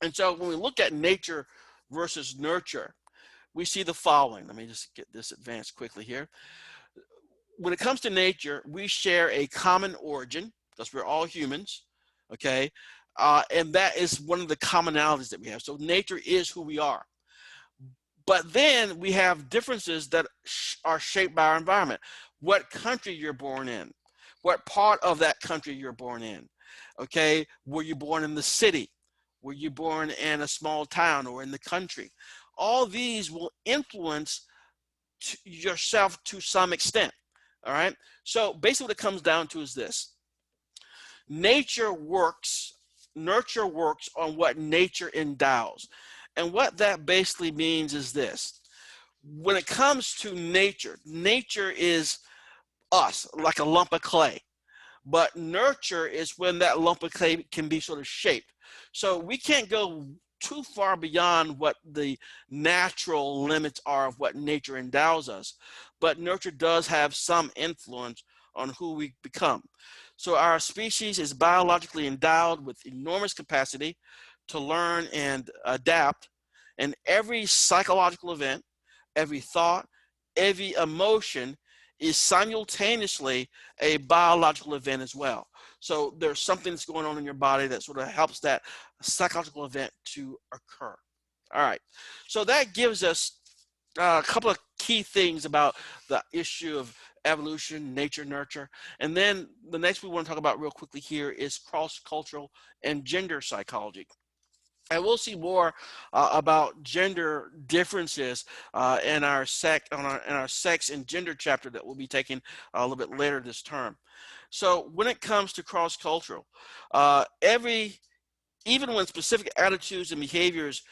And so when we look at nature versus nurture, we see the following. Let me just get this advanced quickly here. When it comes to nature, we share a common origin because we're all humans, okay? And that is one of the commonalities that we have. So nature is who we are. But then we have differences that are shaped by our environment. What country you're born in, what part of that country you're born in, okay? Were you born in the city? Were you born in a small town or in the country? All these will influence yourself to some extent, all right? So basically what it comes down to is this. Nurture works on what nature endows. And what that basically means is this. When it comes to nature, nature is us, like a lump of clay. But nurture is when that lump of clay can be sort of shaped. So we can't go too far beyond what the natural limits are of what nature endows us. But nurture does have some influence on who we become. So our species is biologically endowed with enormous capacity to learn and adapt. And every psychological event, every thought, every emotion is simultaneously a biological event as well. So there's something that's going on in your body that sort of helps that psychological event to occur. All right, so that gives us a couple of key things about the issue of evolution, nature, nurture. And then the next we want to talk about real quickly here is cross-cultural and gender psychology. And we'll see more about gender differences in our sex and gender chapter that we'll be taking a little bit later this term. So when it comes to cross-cultural, even when specific attitudes and behaviors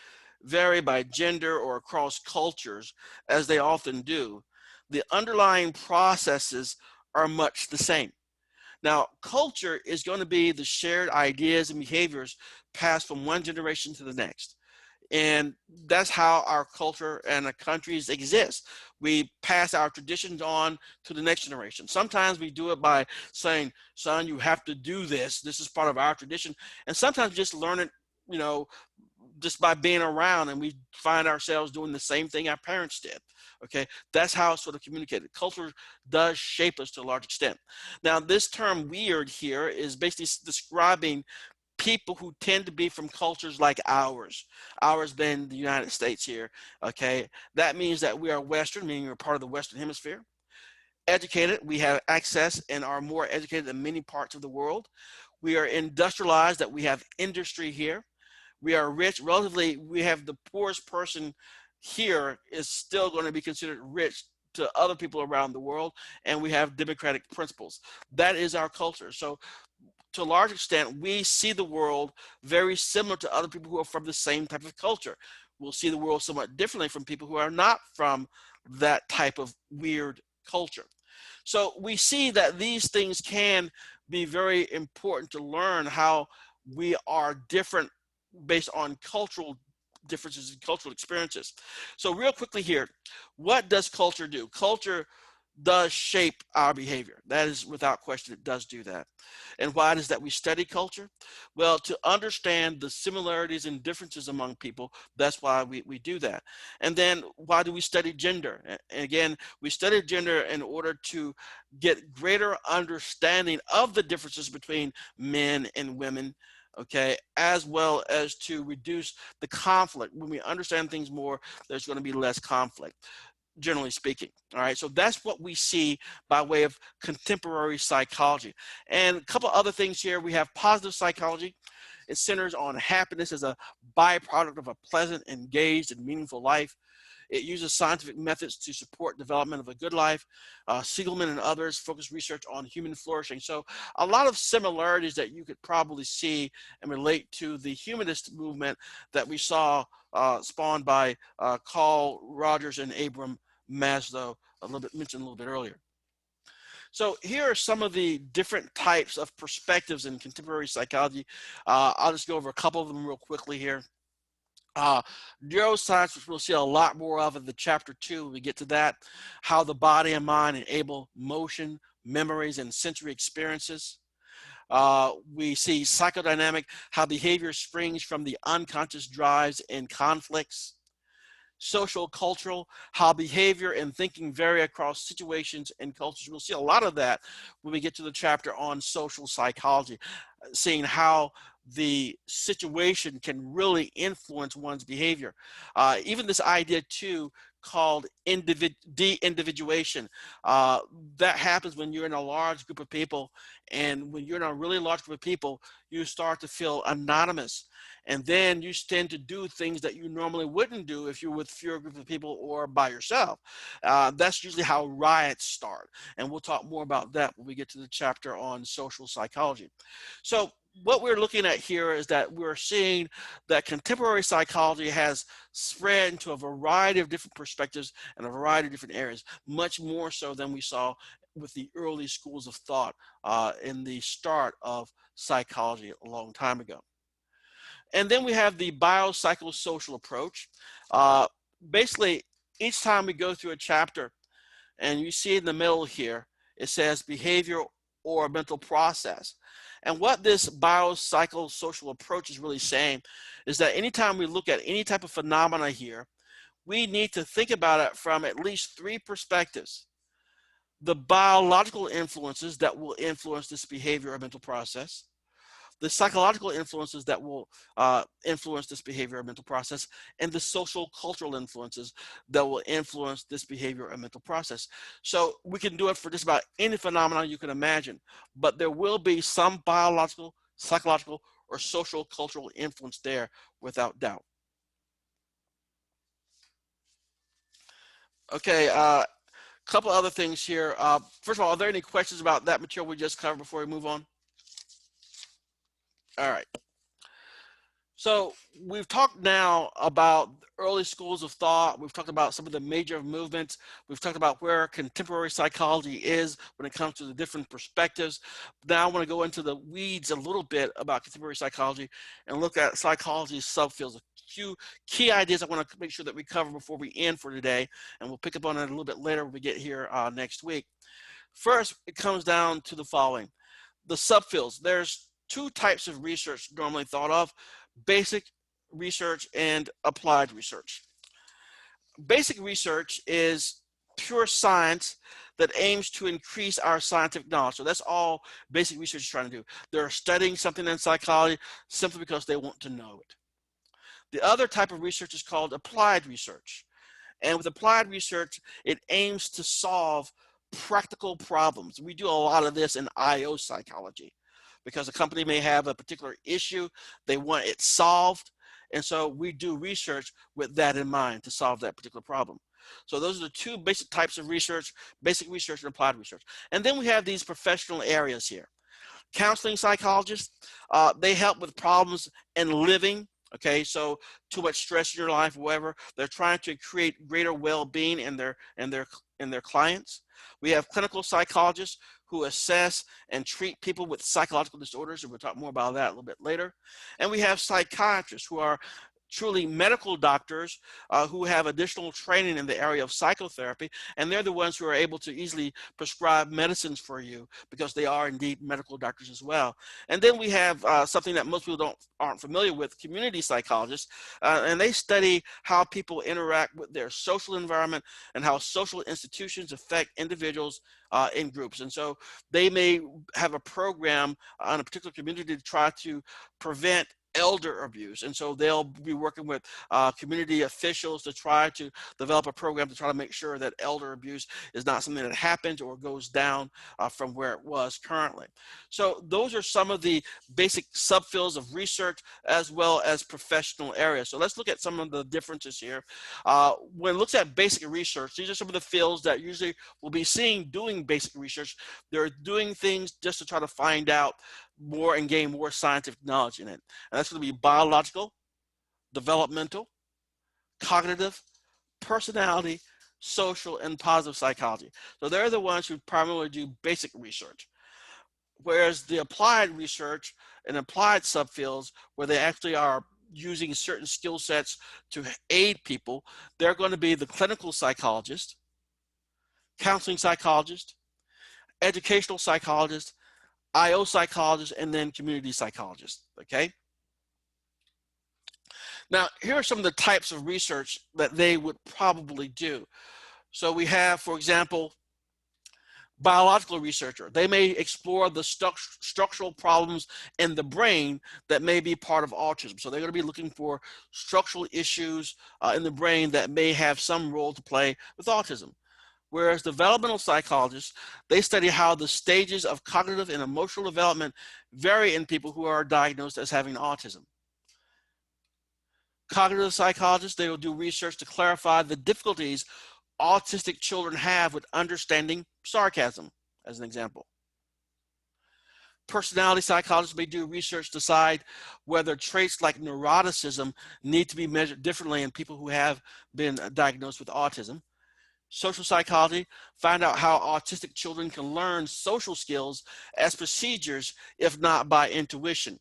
vary by gender or across cultures, as they often do, the underlying processes are much the same. Now, culture is going to be the shared ideas and behaviors passed from one generation to the next. And that's how our culture and our countries exist. We pass our traditions on to the next generation. Sometimes we do it by saying, son, you have to do this. This is part of our tradition. And sometimes just learn it, you know, just by being around, and we find ourselves doing the same thing our parents did. Okay, that's how it's sort of communicated. Culture does shape us to a large extent. Now, this term weird here is basically describing people who tend to be from cultures like ours being the United States here. Okay, that means that we are Western, meaning we're part of the Western Hemisphere. Educated, we have access and are more educated than many parts of the world. We are industrialized, that we have industry here. We are rich, relatively, we have the poorest person here is still going to be considered rich to other people around the world, and we have democratic principles. That is our culture. So to a large extent, we see the world very similar to other people who are from the same type of culture. We'll see the world somewhat differently from people who are not from that type of weird culture. So we see that these things can be very important to learn how we are different based on cultural differences and cultural experiences. So real quickly here, what does culture do? Culture does shape our behavior. That is without question, it does do that. And why is that we study culture? Well, to understand the similarities and differences among people, that's why we do that. And then why do we study gender? And again, we study gender in order to get greater understanding of the differences between men and women, okay, as well as to reduce the conflict. When we understand things more, there's going to be less conflict, generally speaking. All right, so that's what we see by way of contemporary psychology. And a couple other things here. We have positive psychology. It centers on happiness as a byproduct of a pleasant, engaged, and meaningful life. It uses scientific methods to support development of a good life. Siegelman and others focus research on human flourishing. So a lot of similarities that you could probably see and relate to the humanist movement that we saw spawned by Carl Rogers and Abram Maslow, mentioned a little bit earlier. So here are some of the different types of perspectives in contemporary psychology. I'll just go over a couple of them real quickly here. Neuroscience, which we'll see a lot more of in the chapter 2 when we get to that, how the body and mind enable motion, memories, and sensory experiences. We see psychodynamic, how behavior springs from the unconscious drives and conflicts. Social cultural, how behavior and thinking vary across situations and cultures. We'll see a lot of that when we get to the chapter on social psychology, seeing how the situation can really influence one's behavior. Even this idea too called de-individuation. That happens when you're in a large group of people, and when you're in a really large group of people, you start to feel anonymous. And then you tend to do things that you normally wouldn't do if you're with fewer group of people or by yourself. That's usually how riots start. And we'll talk more about that when we get to the chapter on social psychology. So what we're looking at here is that we're seeing that contemporary psychology has spread into a variety of different perspectives and a variety of different areas, much more so than we saw with the early schools of thought in the start of psychology a long time ago. And then we have the biopsychosocial approach. Basically, each time we go through a chapter, and you see in the middle here, it says behavior or mental process. And what this biopsychosocial approach is really saying is that anytime we look at any type of phenomena here, we need to think about it from at least 3 perspectives. The biological influences that will influence this behavior or mental process, the psychological influences that will influence this behavior or mental process, and the social cultural influences that will influence this behavior or mental process. So we can do it for just about any phenomenon you can imagine, but there will be some biological, psychological, or social cultural influence there without doubt. Okay, couple other things here. First of all, are there any questions about that material we just covered before we move on? All right. So we've talked now about early schools of thought. We've talked about some of the major movements. We've talked about where contemporary psychology is when it comes to the different perspectives. Now I want to go into the weeds a little bit about contemporary psychology and look at psychology's subfields. A few key ideas I want to make sure that we cover before we end for today, and we'll pick up on it a little bit later when we get here next week. First, it comes down to the following. The subfields. There's two types of research normally thought of: basic research and applied research. Basic research is pure science that aims to increase our scientific knowledge. So that's all basic research is trying to do. They're studying something in psychology simply because they want to know it. The other type of research is called applied research. And with applied research, it aims to solve practical problems. We do a lot of this in IO psychology, because a company may have a particular issue, they want it solved, and so we do research with that in mind to solve that particular problem. So those are the two basic types of research: basic research and applied research. And then we have these professional areas here. Counseling psychologists, they help with problems in living. Okay, so too much stress in your life, whatever. They're trying to create greater well-being in their clients. We have clinical psychologists who assess and treat people with psychological disorders, and we'll talk more about that a little bit later. And we have psychiatrists who are truly medical doctors who have additional training in the area of psychotherapy, and they're the ones who are able to easily prescribe medicines for you because they are indeed medical doctors as well. And then we have something that most people aren't familiar with: community psychologists, and they study how people interact with their social environment and how social institutions affect individuals in groups. And so they may have a program on a particular community to try to prevent elder abuse, and so they'll be working with community officials to try to develop a program to try to make sure that elder abuse is not something that happens or goes down from where it was currently. So those are some of the basic subfields of research as well as professional areas. So let's look at some of the differences here. When it looks at basic research, these are some of the fields that usually we'll be seeing doing basic research. They're doing things just to try to find out more and gain more scientific knowledge in it. And that's going to be biological, developmental, cognitive, personality, social, and positive psychology. So they're the ones who primarily do basic research. Whereas the applied research and applied subfields, where they actually are using certain skill sets to aid people, they're going to be the clinical psychologist, counseling psychologist, educational psychologist, IO psychologist, and then community psychologist. Okay. Now, here are some of the types of research that they would probably do. So we have, for example, biological researcher. They may explore the structural problems in the brain that may be part of autism. So they're going to be looking for structural issues in the brain that may have some role to play with autism. Whereas developmental psychologists, they study how the stages of cognitive and emotional development vary in people who are diagnosed as having autism. Cognitive psychologists, they will do research to clarify the difficulties autistic children have with understanding sarcasm, as an example. Personality psychologists may do research to decide whether traits like neuroticism need to be measured differently in people who have been diagnosed with autism. Social psychology, find out how autistic children can learn social skills as procedures, if not by intuition.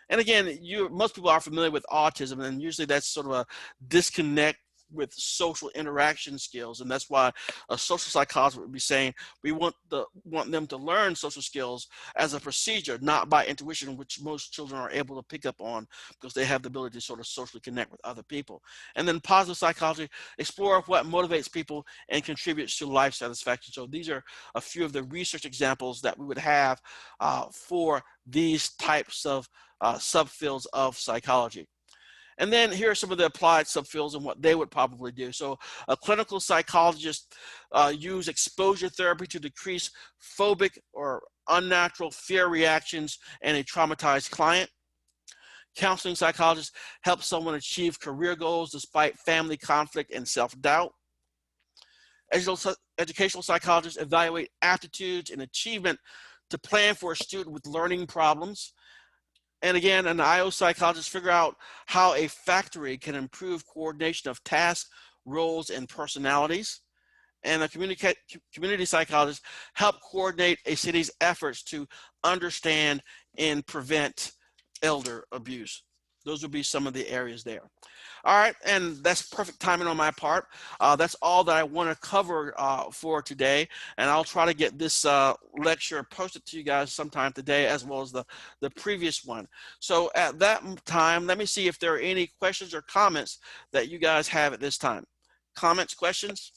And again, most people are familiar with autism, and usually that's sort of a disconnect with social interaction skills, and that's why a social psychologist would be saying we want them to learn social skills as a procedure, not by intuition, which most children are able to pick up on because they have the ability to sort of socially connect with other people. And then positive psychology, explore what motivates people and contributes to life satisfaction. So these are a few of the research examples that we would have for these types of subfields of psychology. And then here are some of the applied subfields and what they would probably do. So a clinical psychologist use exposure therapy to decrease phobic or unnatural fear reactions in a traumatized client. Counseling psychologists help someone achieve career goals despite family conflict and self-doubt. Educational psychologists evaluate aptitudes and achievement to plan for a student with learning problems. And again, an IO psychologist figure out how a factory can improve coordination of tasks, roles, and personalities. And a community psychologist help coordinate a city's efforts to understand and prevent elder abuse. Those would be some of the areas there. All right, and that's perfect timing on my part. That's all that I want to cover for today, and I'll try to get this lecture posted to you guys sometime today, as well as the previous one. So at that time, let me see if there are any questions or comments that you guys have at this time. Comments, questions?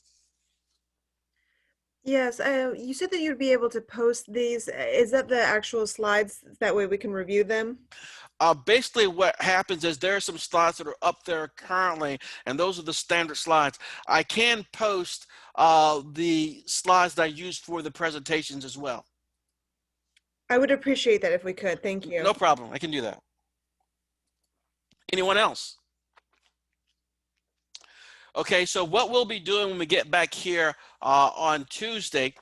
Yes, you said that you'd be able to post these. Is that the actual slides? That way we can review them? Basically what happens is there are some slides that are up there currently, and those are the standard slides. I can post the slides that I use for the presentations as well. I would appreciate that if we could. Thank you. No problem. I can do that. Anyone else? Okay, so what we'll be doing when we get back here on Tuesday,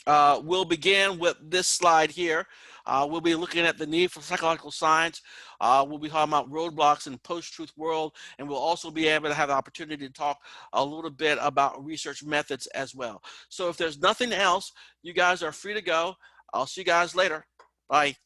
we'll begin with this slide here. We'll be looking at the need for psychological science. We'll be talking about roadblocks in post-truth world, and we'll also be able to have the opportunity to talk a little bit about research methods as well. So if there's nothing else, you guys are free to go. I'll see you guys later. Bye.